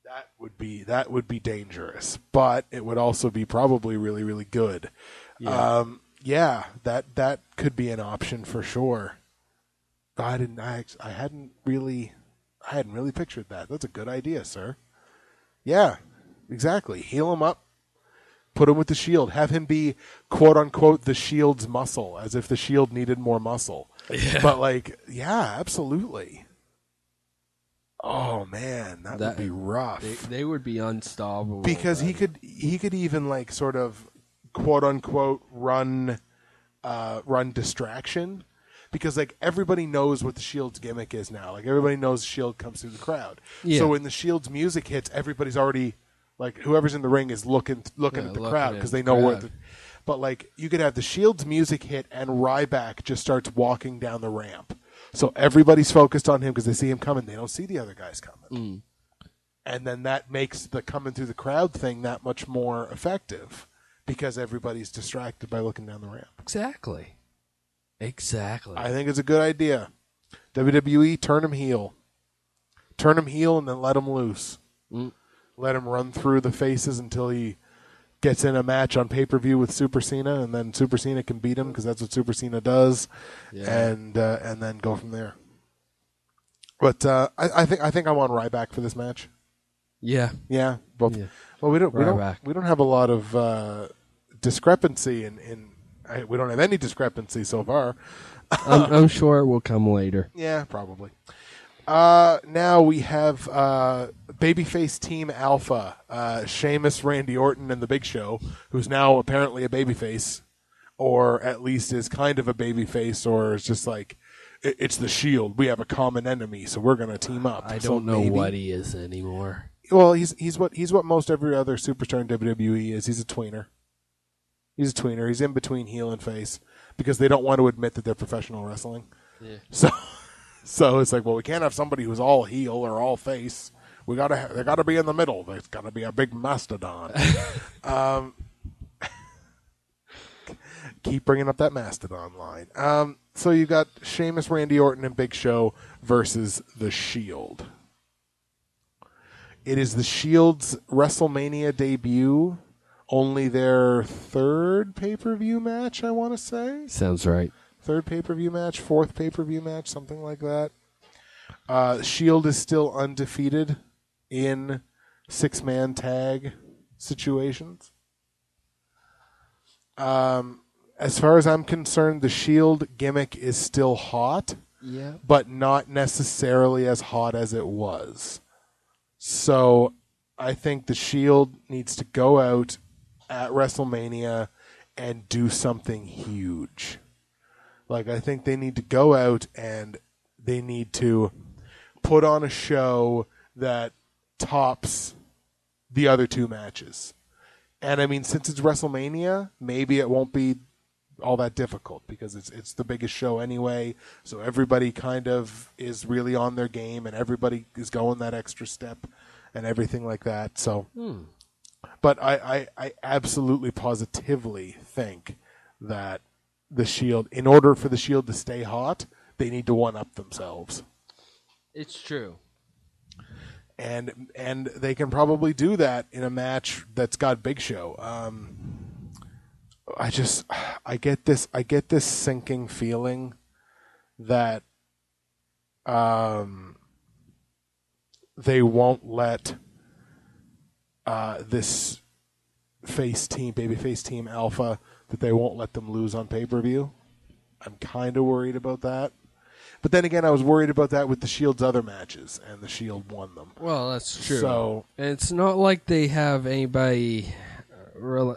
That would be dangerous, but it would also be probably really, really good. Yeah. That could be an option for sure. I hadn't really pictured that. That's a good idea, sir. Yeah, exactly. Heal him up. Put him with the Shield. Have him be, quote unquote, the Shield's muscle, as if the Shield needed more muscle. Yeah. But yeah, absolutely. Oh man, that would be rough. They would be unstoppable. Because he could even sort of, quote unquote, run distraction. Because everybody knows what the Shield's gimmick is now. Everybody knows the Shield comes through the crowd. Yeah. So when the Shield's music hits, everybody's already. Whoever's in the ring is looking at the crowd because they know where. But you could have the Shield's music hit and Ryback just starts walking down the ramp, so everybody's focused on him because they see him coming. They don't see the other guys coming, and then that makes the coming through the crowd thing that much more effective because everybody's distracted by looking down the ramp. Exactly. I think it's a good idea. WWE, turn him heel. turn him heel and then let him loose. Let him run through the faces until he gets in a match on pay-per-view with Super Cena, and then Super Cena can beat him because that's what Super Cena does, and then go from there. But I think I'm on Ryback for this match. Yeah. Both. Yeah. Well, we don't have a lot of discrepancy we don't have any discrepancy so far. I'm sure it will come later. Yeah, probably. Now we have Babyface Team Alpha, Sheamus, Randy Orton, and The Big Show, who's now apparently a babyface, or at least is kind of a babyface, or is just like, it's the Shield. We have a common enemy, so we're going to team up. I don't know what he is anymore. Well, he's what most every other superstar in WWE is. He's a tweener. He's in between heel and face because they don't want to admit that they're professional wrestling. Yeah. So it's like, well, we can't have somebody who's all heel or all face. They gotta be in the middle. There's gotta be a big mastodon. Keep bringing up that mastodon line. So you got Sheamus, Randy Orton, and Big Show versus the Shield. It is the Shield's WrestleMania debut. Only their third pay-per-view match, I want to say. Sounds right. Third pay-per-view match, fourth pay-per-view match, something like that. Shield is still undefeated in six-man tag situations. As far as I'm concerned, the Shield gimmick is still hot, but not necessarily as hot as it was. So I think the Shield needs to go out at WrestleMania and do something huge. Like, I think they need to go out and they need to put on a show that tops the other two matches. And I mean, since it's WrestleMania, maybe it won't be all that difficult because it's the biggest show anyway. So everybody kind of is really on their game and everybody is going that extra step and everything like that. So, but I absolutely positively think that the Shield, in order for the Shield to stay hot, they need to one-up themselves. It's true. And they can probably do that in a match that's got Big Show. I get this sinking feeling that they won't let this babyface team Alpha, that they won't let them lose on pay-per-view. I'm kind of worried about that. But then again, I was worried about that with the Shield's other matches, and the Shield won them. Well, that's true. So it's not like they have anybody really.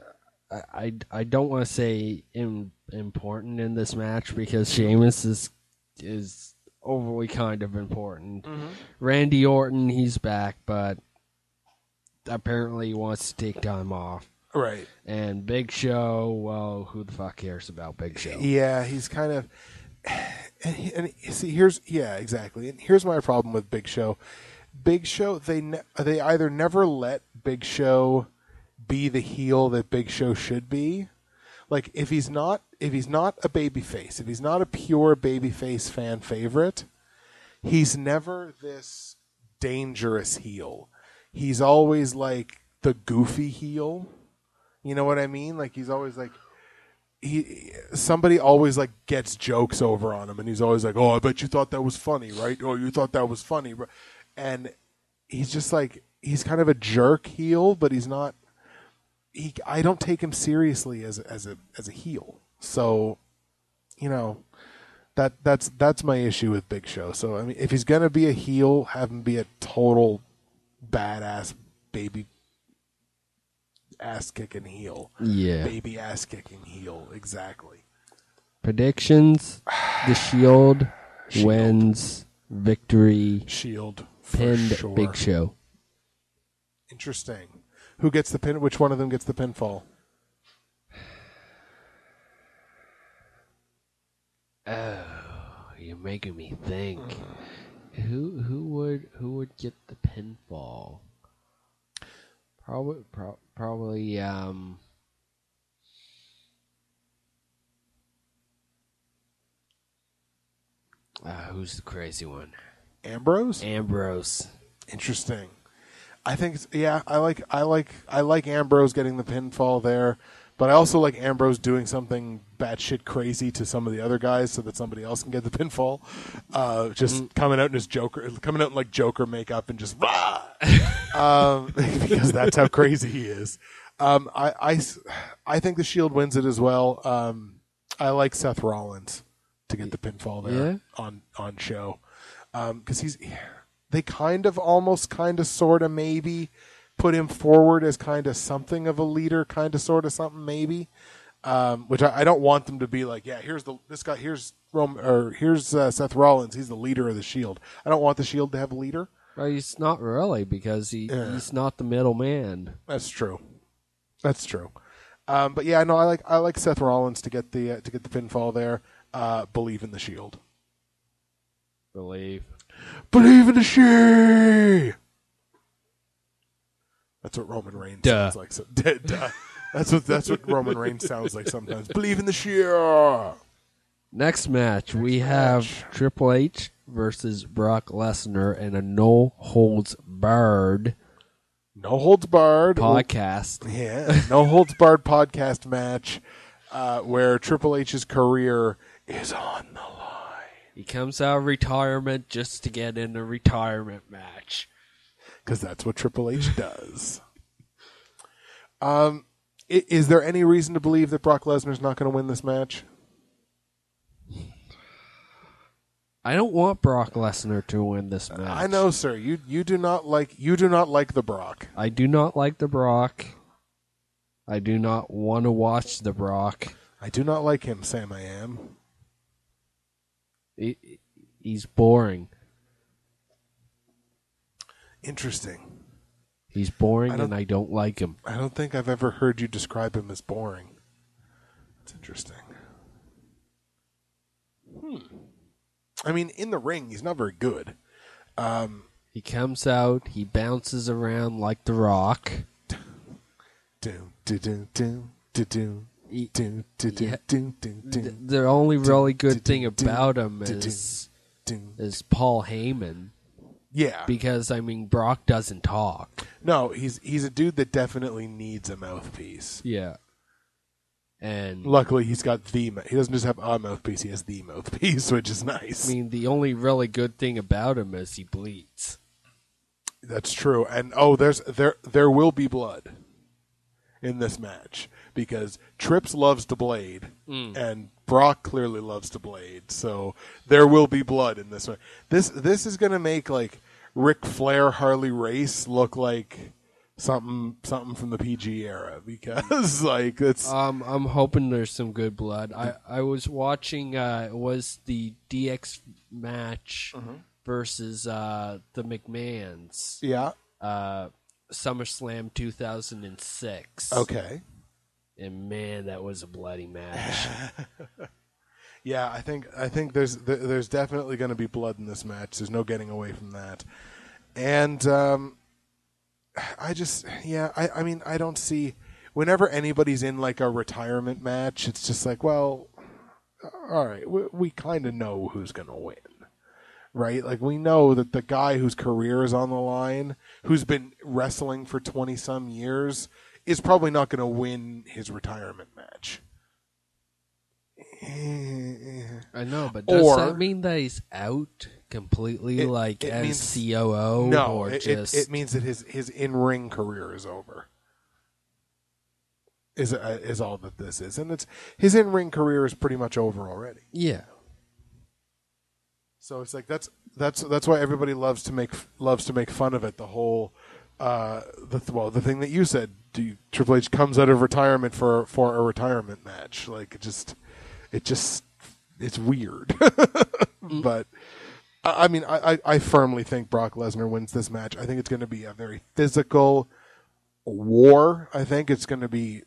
I don't want to say important in this match because Sheamus is overly kind of important. Mm-hmm. Randy Orton, he's back, but apparently he wants to take time off. Right. And Big Show, well, who the fuck cares about Big Show? Yeah, he's kind of... And see, exactly. And here's my problem with Big Show. Big Show, they either never let Big Show be the heel that Big Show should be. Like, if he's not a babyface, if he's not a pure babyface fan favorite, he's never this dangerous heel. He's always like the goofy heel. You know what I mean? Like, he's always like, somebody always like gets jokes over on him, and he's always like, "Oh, I bet you thought that was funny, right? Oh, you thought that was funny," and he's just like, he's kind of a jerk heel, but he's not. I don't take him seriously as a heel. So, you know, that's my issue with Big Show. So I mean, if he's gonna be a heel, have him be a total badass baby ass-kicking heel. Yeah. Baby ass-kicking heel. Exactly. Predictions. The Shield wins. Victory. Shield. Pinned sure. Big Show. Interesting. Who gets the pin? Which one of them gets the pinfall? Oh, you're making me think. Who would get the pinfall? Probably who's the crazy one? Ambrose? Ambrose. Interesting. I think, I like Ambrose getting the pinfall there, but I also like Ambrose doing something batshit crazy to some of the other guys so that somebody else can get the pinfall. Coming out in like Joker makeup and just rah! Because that's how crazy he is. I think the Shield wins it as well. I like Seth Rollins to get the pinfall there on show, because they kind of sort of maybe put him forward as kind of something of a leader, kind of sort of something maybe, which I don't want them to be like, here's Seth Rollins, he's the leader of the Shield. I don't want the Shield to have a leader. Well, he's not really, because he's not the middleman. That's true. But I like Seth Rollins to get the pinfall there. Believe in the Shield. Believe in the Shield. That's what Roman Reigns sounds like. That's what Roman Reigns sounds like sometimes. Believe in the Shield. Next match, we have Triple H versus Brock Lesnar in a no holds barred podcast. Yeah, no holds barred podcast match, where Triple H's career is on the line. He comes out of retirement just to get in a retirement match, because that's what Triple H does. Is there any reason to believe that Brock Lesnar's not going to win this match? I don't want Brock Lesnar to win this match. I know, sir. You do not like the Brock. I do not like the Brock. I do not want to watch the Brock. I do not like him, Sam. I am. He's boring. Interesting. He's boring, and I don't like him. I don't think I've ever heard you describe him as boring. That's interesting. I mean, in the ring, he's not very good. He comes out, he bounces around like The Rock. The only really good thing about him is Paul Heyman. Yeah. Because, I mean, Brock doesn't talk. No, he's a dude that definitely needs a mouthpiece. Yeah. And luckily, he doesn't just have a mouthpiece, he has the mouthpiece, which is nice. I mean, the only really good thing about him is he bleeds. That's true. And there will be blood in this match, because Trips loves to blade, and Brock clearly loves to blade, so there will be blood in this one. This is going to make like Ric Flair Harley Race look like something from the PG era, because like it's. I'm hoping there's some good blood. I was watching. It was the DX match versus the McMahons. Yeah. SummerSlam 2006. Okay. And man, that was a bloody match. Yeah, I think there's definitely going to be blood in this match. There's no getting away from that. And I mean, I don't see, whenever anybody's in like a retirement match, it's just like, well, all right, we kind of know who's going to win. Right? Like, we know that the guy whose career is on the line, who's been wrestling for 20-some years, is probably not going to win his retirement match. I know, but does that mean that he's out completely, as COO? No, or it means that his in-ring career is over. Is all that this is. And his in-ring career is pretty much over already. Yeah. So it's like that's why everybody loves to make fun of it. The whole the thing that you said, Triple H comes out of retirement for a retirement match. Like it's weird. But I mean, I firmly think Brock Lesnar wins this match. I think it's going to be a very physical war. I think it's going to be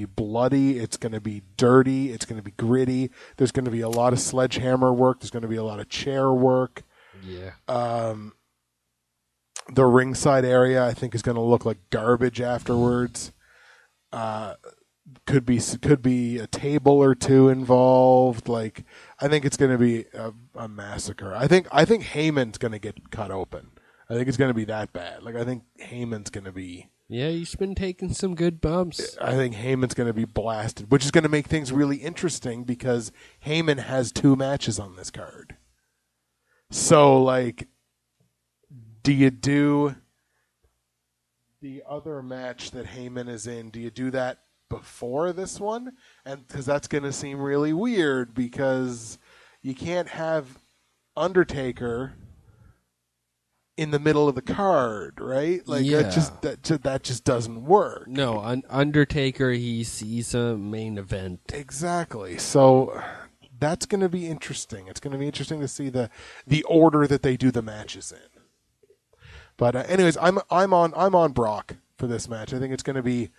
bloody. It's going to be dirty. It's going to be gritty. There's going to be a lot of sledgehammer work. There's going to be a lot of chair work. Yeah. The ringside area, I think, is going to look like garbage afterwards. Could be a table or two involved. Like, I think it's going to be a massacre. I think Heyman's going to get cut open. I think it's going to be that bad. Like, I think Heyman's going to be... Yeah, he's been taking some good bumps. I think Heyman's going to be blasted, which is going to make things really interesting because Heyman has 2 matches on this card. So, like, do you do the other match that Heyman is in? Do you do that before this one? And because that's going to seem really weird because you can't have Undertaker in the middle of the card, right? Like, that just doesn't work. No, Undertaker, he's a main event. Exactly. So that's going to be interesting. It's going to be interesting to see the order that they do the matches in. But anyways, I'm on Brock for this match. I think it's going to be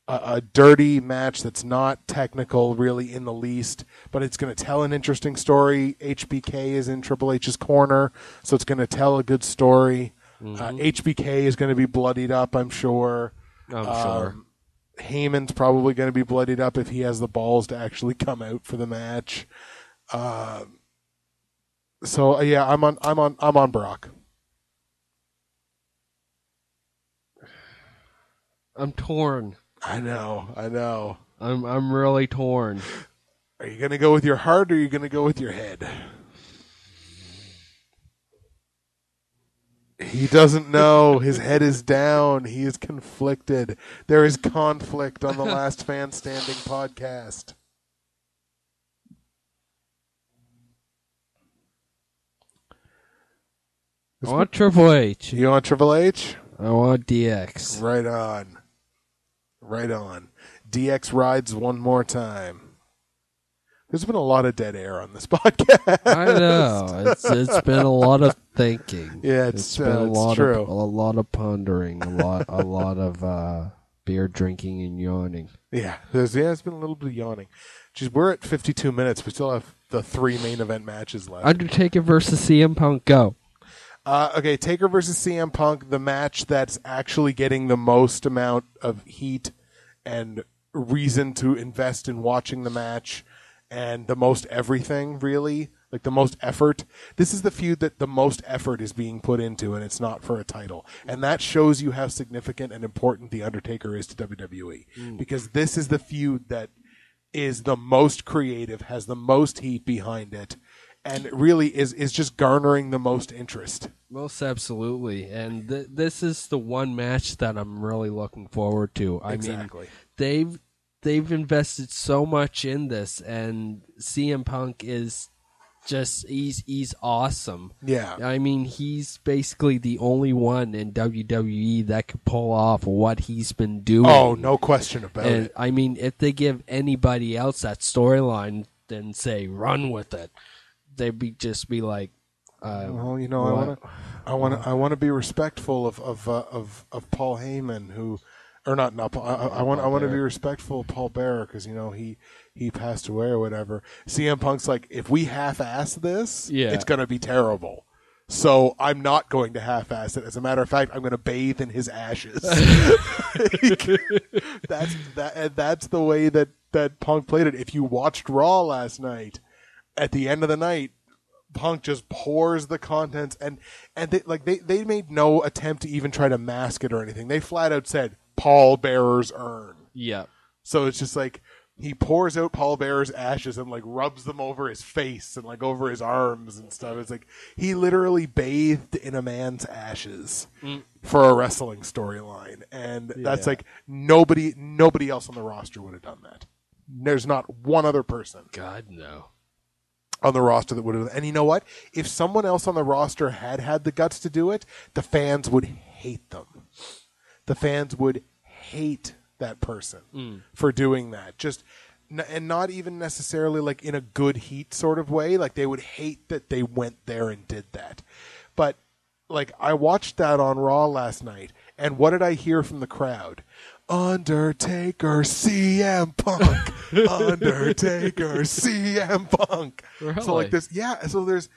a dirty match that's not technical really in the least, but it's going to tell an interesting story. HBK is in Triple H's corner, so it's going to tell a good story. HBK is going to be bloodied up, I'm sure. I'm sure. Heyman's probably going to be bloodied up if he has the balls to actually come out for the match. So yeah, I'm on Brock. I'm torn. I know. I'm really torn. Are you going to go with your heart or are you going to go with your head? He doesn't know. His head is down. He is conflicted. There is conflict on the Last Fan Standing podcast. I want Triple H. You want Triple H? I want DX. Right on. DX rides one more time. There's been a lot of dead air on this podcast. I know. It's been a lot of thinking. Yeah, it's been a lot of pondering, a lot of beer drinking and yawning. Yeah, it's been a little bit of yawning. Jeez, we're at 52 minutes. We still have the 3 main event matches left. Undertaker versus CM Punk, go. Okay, Taker versus CM Punk, the match that's actually getting the most amount of heat and reason to invest in watching the match and the most everything, really, like the most effort. This is the feud that the most effort is being put into, and it's not for a title. And that shows you how significant and important The Undertaker is to WWE. Because this is the feud that is the most creative, has the most heat behind it, and really is just garnering the most interest. Most absolutely. And this is the one match that I'm really looking forward to. Exactly. I mean, they've invested so much in this, and CM Punk is just he's awesome. Yeah. I mean, he's basically the only one in WWE that could pull off what he's been doing. Oh, no question about it. I mean, if they give anybody else that storyline, then say run with it, they'd just be like, well, you know, I want to be respectful of Paul Heyman, who, or not I want to be respectful of Paul Bearer because, you know, he passed away or whatever. CM Punk's like, if we half-ass this, it's going to be terrible. So I'm not going to half-ass it. As a matter of fact, I'm going to bathe in his ashes. That's the way that Punk played it. If you watched Raw last night, at the end of the night, Punk just pours the contents, and they made no attempt to even try to mask it or anything. They flat out said Paul Bearer's urn. Yeah. So it's just like he pours out Paul Bearer's ashes and like rubs them over his face and like over his arms and stuff. It's like he literally bathed in a man's ashes for a wrestling storyline, and that's like nobody else on the roster would have done that. There's not one other person. God, no. On the roster that would have, and you know what? If someone else on the roster had the guts to do it, the fans would hate them. The fans would hate that person for doing that. And not even necessarily like in a good heat sort of way. Like they would hate that they went there and did that. But like I watched that on Raw last night, and what did I hear from the crowd? Undertaker, CM Punk. Undertaker, CM Punk. Really? So like this, so there's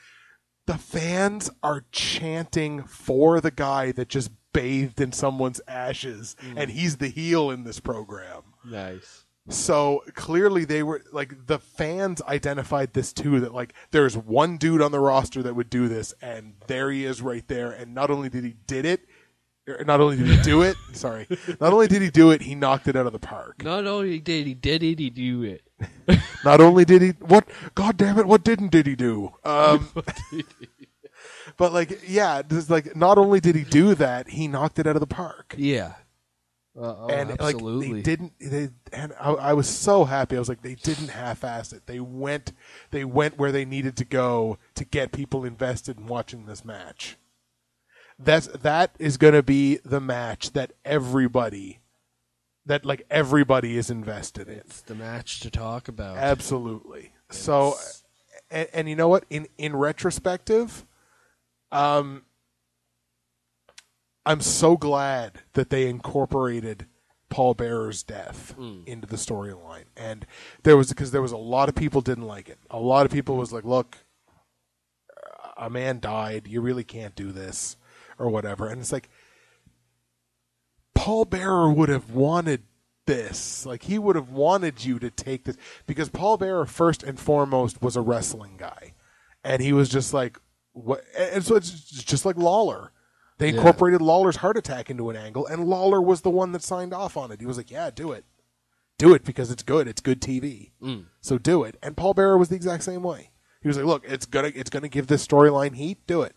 the fans are chanting for the guy that just bathed in someone's ashes, and he's the heel in this program. Nice. So clearly they were like, the fans identified this too, that like there's one dude on the roster that would do this, and there he is right there. And not only did he do it, not only did he do it, he knocked it out of the park. Not only did he do it. Not only did he, God damn it, what didn't he do? But like, yeah, just like, not only did he do that, he knocked it out of the park. Yeah. And absolutely. Like I was so happy. I was like, they didn't half-ass it. They went where they needed to go to get people invested in watching this match. That is going to be the match that everybody is invested in. It's the match to talk about. Absolutely. So, and you know what? In retrospective, I'm so glad that they incorporated Paul Bearer's death into the storyline. And because there was a lot of people didn't like it. A lot of people was like, look, a man died. You really can't do this or whatever. And it's like, Paul Bearer would have wanted this. Like, he would have wanted you to take this, because Paul Bearer first and foremost was a wrestling guy. And he was just like, what? And so it's just like Lawler. They incorporated Lawler's heart attack into an angle, and Lawler was the one that signed off on it. He was like, yeah, do it. Do it because it's good. It's good TV. So do it. And Paul Bearer was the exact same way. He was like, look, it's gonna give this storyline heat. Do it.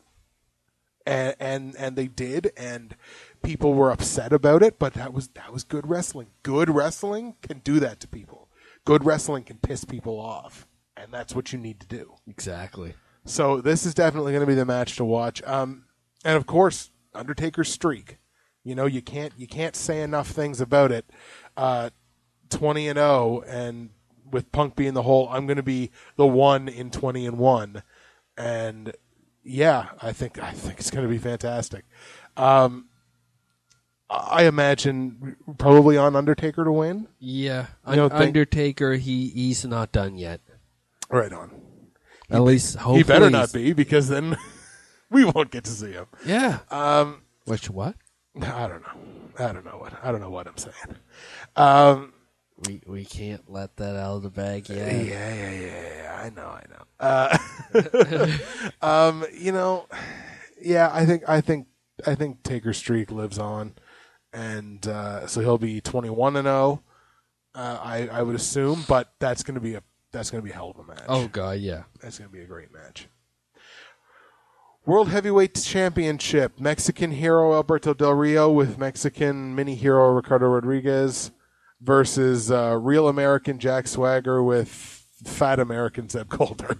And they did, and people were upset about it, but that was good wrestling. Good wrestling can do that to people. Good wrestling can piss people off, and that's what you need to do. Exactly. So this is definitely going to be the match to watch. And of course, Undertaker's streak. You know, you can't say enough things about it. 20-0, and with Punk being the whole, I'm going to be the one in 20-1, and yeah, I think it's going to be fantastic. I imagine probably on Undertaker to win. Yeah, Undertaker, he's not done yet. Right on. At least hopefully he better not be, because then we won't get to see him. Yeah. What? I don't know what I'm saying. We can't let that out of the bag yet. Yeah. I know. You know, yeah. I think Taker's streak lives on, and so he'll be 21-0. I would assume, but that's going to be a hell of a match. Oh god, yeah. That's going to be a great match. World Heavyweight Championship: Mexican Hero Alberto Del Rio with Mexican Mini Hero Ricardo Rodriguez versus Real American Jack Swagger with Fat American Zeb Coulter.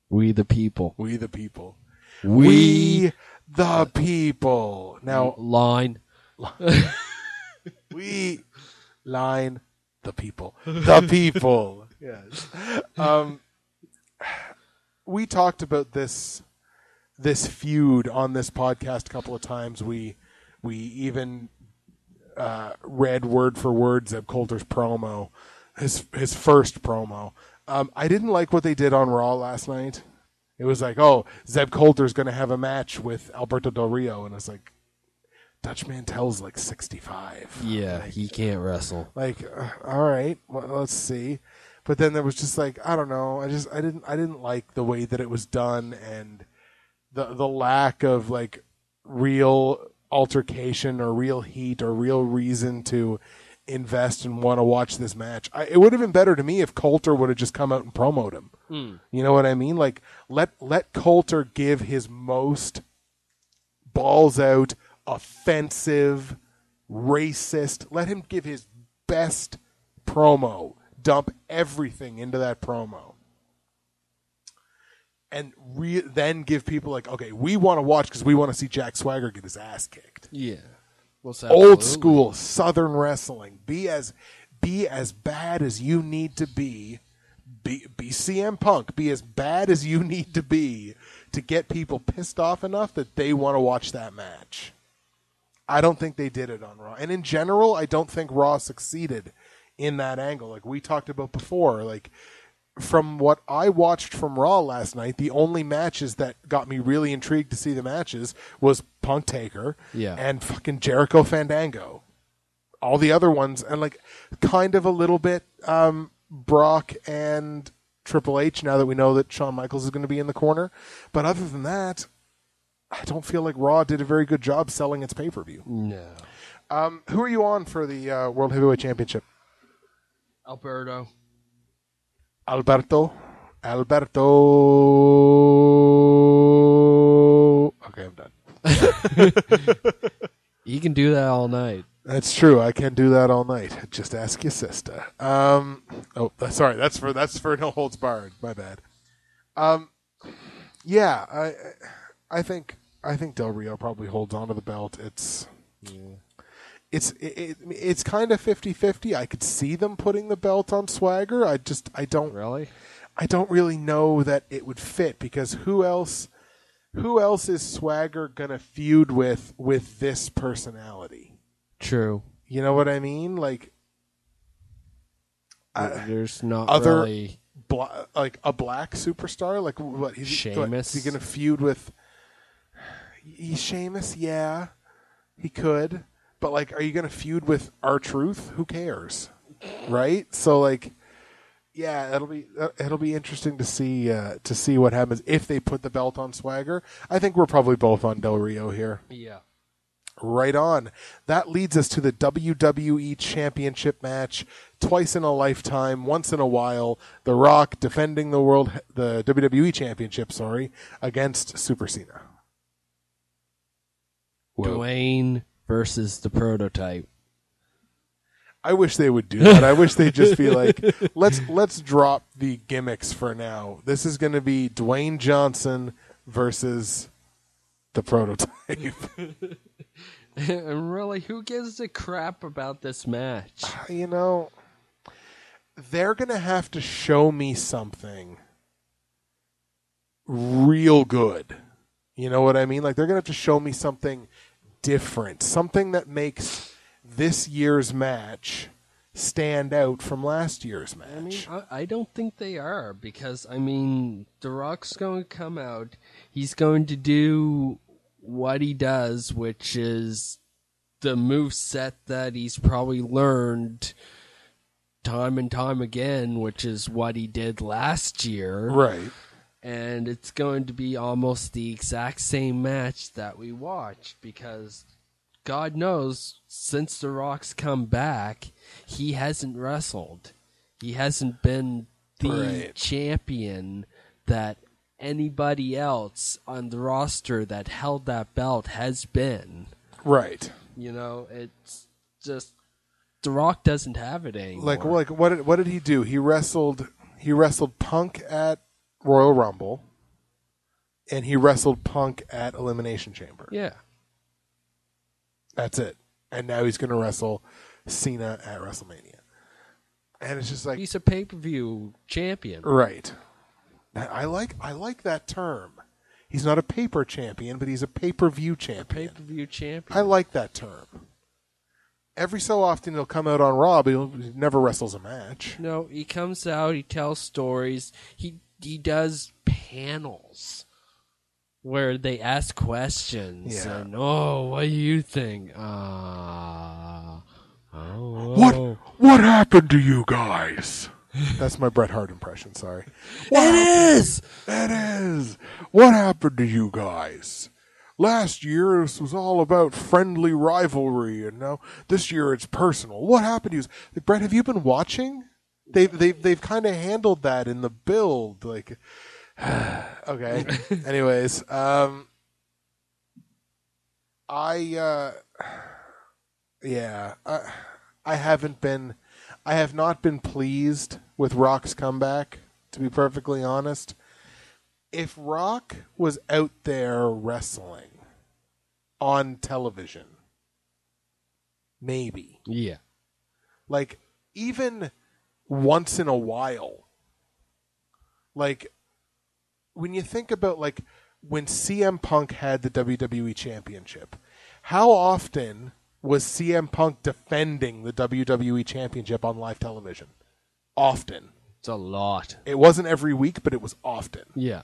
We the people. We the people. We the people. Now, line. We line the people. The people. Yes. We talked about this feud on this podcast a couple of times. We even read word for word Zeb Coulter's promo, his first promo. I didn't like what they did on Raw last night. It was like, oh, Zeb Coulter's going to have a match with Alberto Del Rio, and it's like, Dutch Mantel's like 65. Yeah, like, he can't wrestle. Like, all right, well, let's see. But then there was just like, I don't know. I didn't like the way that it was done, and the lack of like real altercation or real heat or real reason to invest and want to watch this match. It would have been better to me if Coulter would have just come out and promoted him. You know what I mean? Like, let Coulter give his most balls out, offensive, racist. Let him give his best promo. Dump everything into that promo. And then give people like, okay, we want to watch because we want to see Jack Swagger get his ass kicked. Yeah. Well, old school Southern wrestling. Be as bad as you need to be. Be CM Punk. Be as bad as you need to be to get people pissed off enough that they want to watch that match. I don't think they did it on Raw. And in general, I don't think Raw succeeded in that angle. Like we talked about before, like from what I watched from Raw last night, the only matches that got me really intrigued to see the matches was Punk Taker and fucking Jericho Fandango. all the other ones, and like kind of a little bit Brock and Triple H now that we know that Shawn Michaels is going to be in the corner. But other than that, I don't feel like Raw did a very good job selling its pay-per-view. No. Who are you on for the World Heavyweight Championship? Alberto. Okay, I'm done. You can do that all night. That's true. I can do that all night. Just ask your sister. Sorry. That's for No Holds Barred. My bad. Yeah, I think Del Rio probably holds on to the belt. It's kind of 50-50. I could see them putting the belt on Swagger. I don't really know that it would fit, because who else is Swagger gonna feud with this personality? True. You know what I mean? Like, there's not other really like a black superstar. Like what? Sheamus. Is he gonna feud with? Sheamus, yeah, he could. But like, are you gonna feud with R-Truth? Who cares, right? So like, yeah, it'll be interesting to see what happens if they put the belt on Swagger. I think we're probably both on Del Rio here. Yeah. Right on. That leads us to the WWE Championship match. Twice in a lifetime, once in a while. The Rock defending the WWE Championship, against Super Cena. Dwayne versus the Prototype. I wish they would do that. I wish they'd just be like, let's drop the gimmicks for now. This is going to be Dwayne Johnson versus the Prototype. And really, who gives a crap about this match? You know, they're going to have to show me something real good. You know what I mean? Like, they're going to have to show me something different, something that makes this year's match stand out from last year's match. I mean, I don't think they are, because, I mean, The Rock's going to come out. He's going to do what he does, which is the moveset that he's probably learned time and time again, which is what he did last year. Right. And it's going to be almost the exact same match that we watched, because God knows, since The Rock's come back, he hasn't wrestled. He hasn't been the champion that anybody else on the roster that held that belt has been. Right. You know, it's just The Rock doesn't have it anymore. Like what did he do? He wrestled Punk at Royal Rumble, and he wrestled Punk at Elimination Chamber. Yeah. That's it. And now he's going to wrestle Cena at WrestleMania. And it's just like, he's a pay-per-view champion. Right. I like that term. He's not a paper champion, but he's a pay-per-view champion. A pay-per-view champion. I like that term. Every so often he'll come out on Raw, but he never wrestles a match. No, he comes out, he tells stories, he does panels where they ask questions, and what do you think? What happened to you guys? That's my Bret Hart impression, sorry. It is! What happened to you guys? Last year, this was all about friendly rivalry, and now this year it's personal. What happened to you? Like, Bret, have you been watching? They've kind of handled that in the build, like. Okay. Anyways, I have not been pleased with Rock's comeback, to be perfectly honest. If Rock was out there wrestling on television, maybe. Yeah. Like, even once in a while. Like, when you think about, like, when CM Punk had the WWE Championship, how often was CM Punk defending the WWE Championship on live television? Often. It's a lot. It wasn't every week, but it was often. Yeah.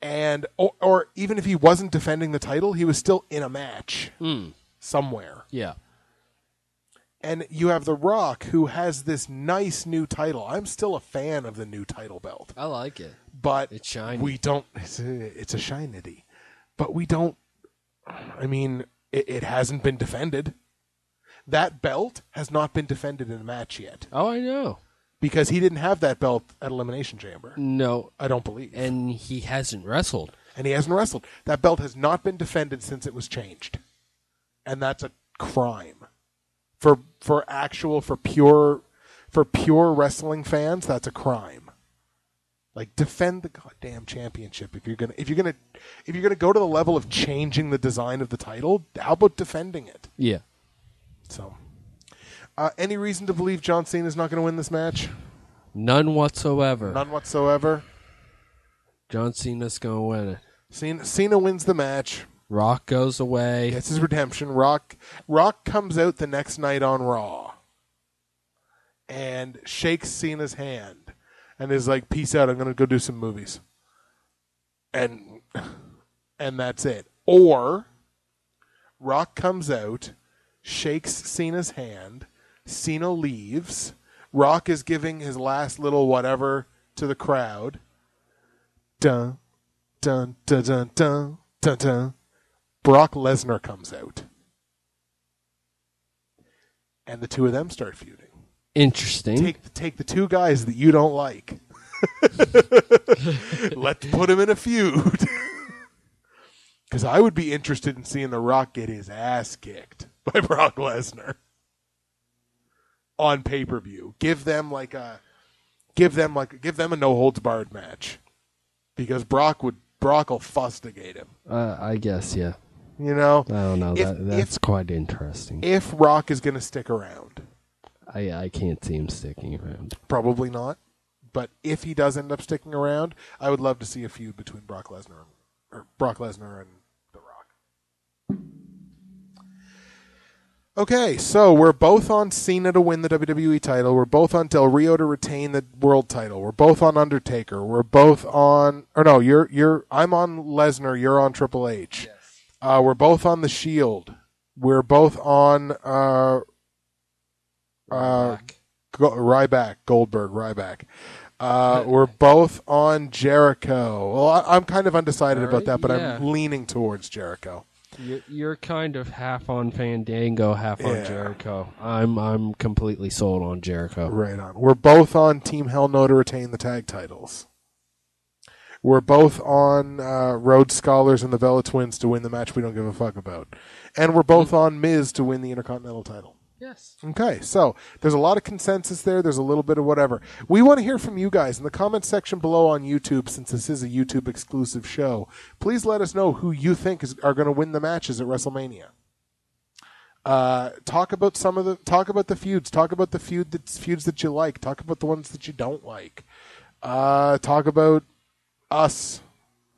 And or even if he wasn't defending the title, he was still in a match somewhere. Yeah. And you have The Rock, who has this nice new title. I'm still a fan of the new title belt. I like it. But it's shiny. We don't. It's a shinity. But we don't. I mean, it hasn't been defended. That belt has not been defended in a match yet. Oh, I know. Because he didn't have that belt at Elimination Chamber. No. I don't believe. And he hasn't wrestled. That belt has not been defended since it was changed. And that's a crime. For pure wrestling fans, that's a crime. Like, defend the goddamn championship. If you're gonna go to the level of changing the design of the title, how about defending it? Yeah. So, any reason to believe John Cena is not going to win this match? None whatsoever. John Cena's going to win it. Cena wins the match. Rock goes away. Gets his redemption. Rock comes out the next night on Raw and shakes Cena's hand and is like, "Peace out. I'm going to go do some movies." And that's it. Or Rock comes out, shakes Cena's hand, Cena leaves, Rock is giving his last little whatever to the crowd. Dun, dun, dun, dun, dun, dun, dun. Brock Lesnar comes out. And the two of them start feuding. Interesting. Take the two guys that you don't like. Let's put them in a feud. Because I would be interested in seeing The Rock get his ass kicked by Brock Lesnar on pay-per-view. Give them a no holds barred match, because Brock will fustigate him. I guess, yeah. You know, I don't know. That's quite interesting. If Rock is going to stick around, I can't see him sticking around. Probably not. But if he does end up sticking around, I would love to see a feud between Brock Lesnar and The Rock. Okay, so we're both on Cena to win the WWE title. We're both on Del Rio to retain the world title. We're both on Undertaker. We're both on, or no, I'm on Lesnar. You're on Triple H. Yes. We're both on the Shield. We're both on Ryback. We're both on Jericho. Well, I'm kind of undecided about that, but yeah. I'm leaning towards Jericho. You're kind of half on Fandango, half on Jericho. I'm completely sold on Jericho. Right on. We're both on Team Hell No to retain the tag titles. We're both on Rhodes Scholars and the Bella Twins to win the match we don't give a fuck about. And we're both on Miz to win the Intercontinental title. Yes. Okay, so there's a lot of consensus there. There's a little bit of whatever. We want to hear from you guys in the comments section below on YouTube, since this is a YouTube exclusive show. Please let us know who you think are going to win the matches at WrestleMania. Talk about the feuds. Talk about the feuds that you like. Talk about the ones that you don't like. Talk about us,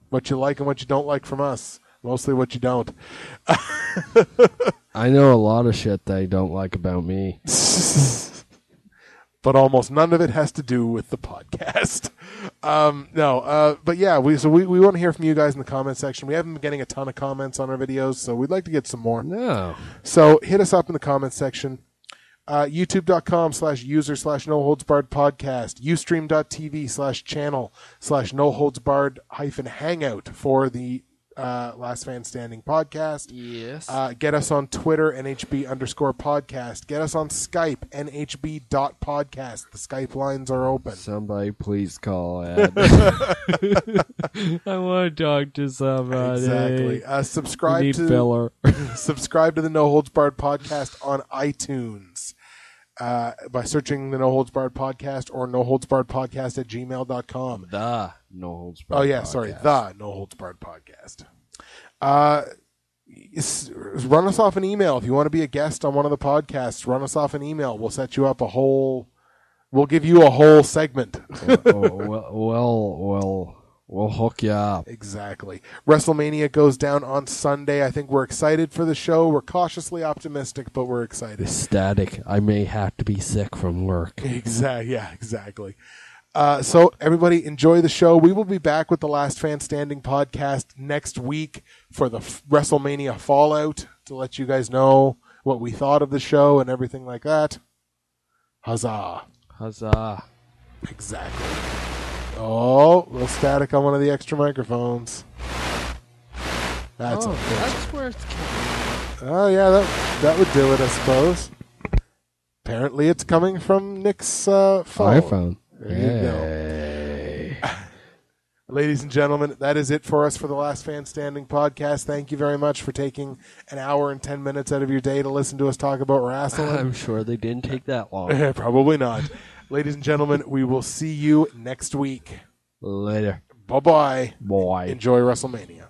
what you like and what you don't like from us. Mostly what you don't. I know a lot of shit they don't like about me. But almost none of it has to do with the podcast. But yeah, we want to hear from you guys in the comment section. We haven't been getting a ton of comments on our videos, so we'd like to get some more. No. So hit us up in the comment section. YouTube.com/user/noholdsbarredpodcast, Ustream.tv/channel/noholdsbarred-hangout for the Last Fan Standing podcast. Yes. Get us on Twitter, NHB_podcast. Get us on Skype, NHB.podcast. The Skype lines are open. Somebody please call Ed. I want to talk to somebody. Exactly. Subscribe to filler. Subscribe to the No Holds Barred podcast on iTunes. By searching the No Holds Barred podcast or noholdsbarredpodcast@gmail.com. The No Holds Barred. Oh yeah, sorry, the No Holds Barred podcast. Run us off an email if you want to be a guest on one of the podcasts. Run us off an email. We'll set you up We'll give you a whole segment. We'll hook you up. Exactly. WrestleMania goes down on Sunday. I think we're excited for the show. We're cautiously optimistic, but we're excited. Ecstatic. I may have to be sick from work. Exactly. So everybody enjoy the show. We will be back with the Last Fan Standing podcast next week for the WrestleMania Fallout, to let you guys know what we thought of the show and everything like that. Huzzah. Huzzah. Exactly. Oh, a little static on one of the extra microphones. That's where it's coming. Oh, yeah, that would do it, I suppose. Apparently it's coming from Nick's phone. iPhone. There you go. Ladies and gentlemen, that is it for us for the Last Fan Standing podcast. Thank you very much for taking an hour and 10 minutes out of your day to listen to us talk about wrestling. I'm sure they didn't take that long. Probably not. Ladies and gentlemen, we will see you next week. Later. Bye-bye. Bye. Enjoy WrestleMania.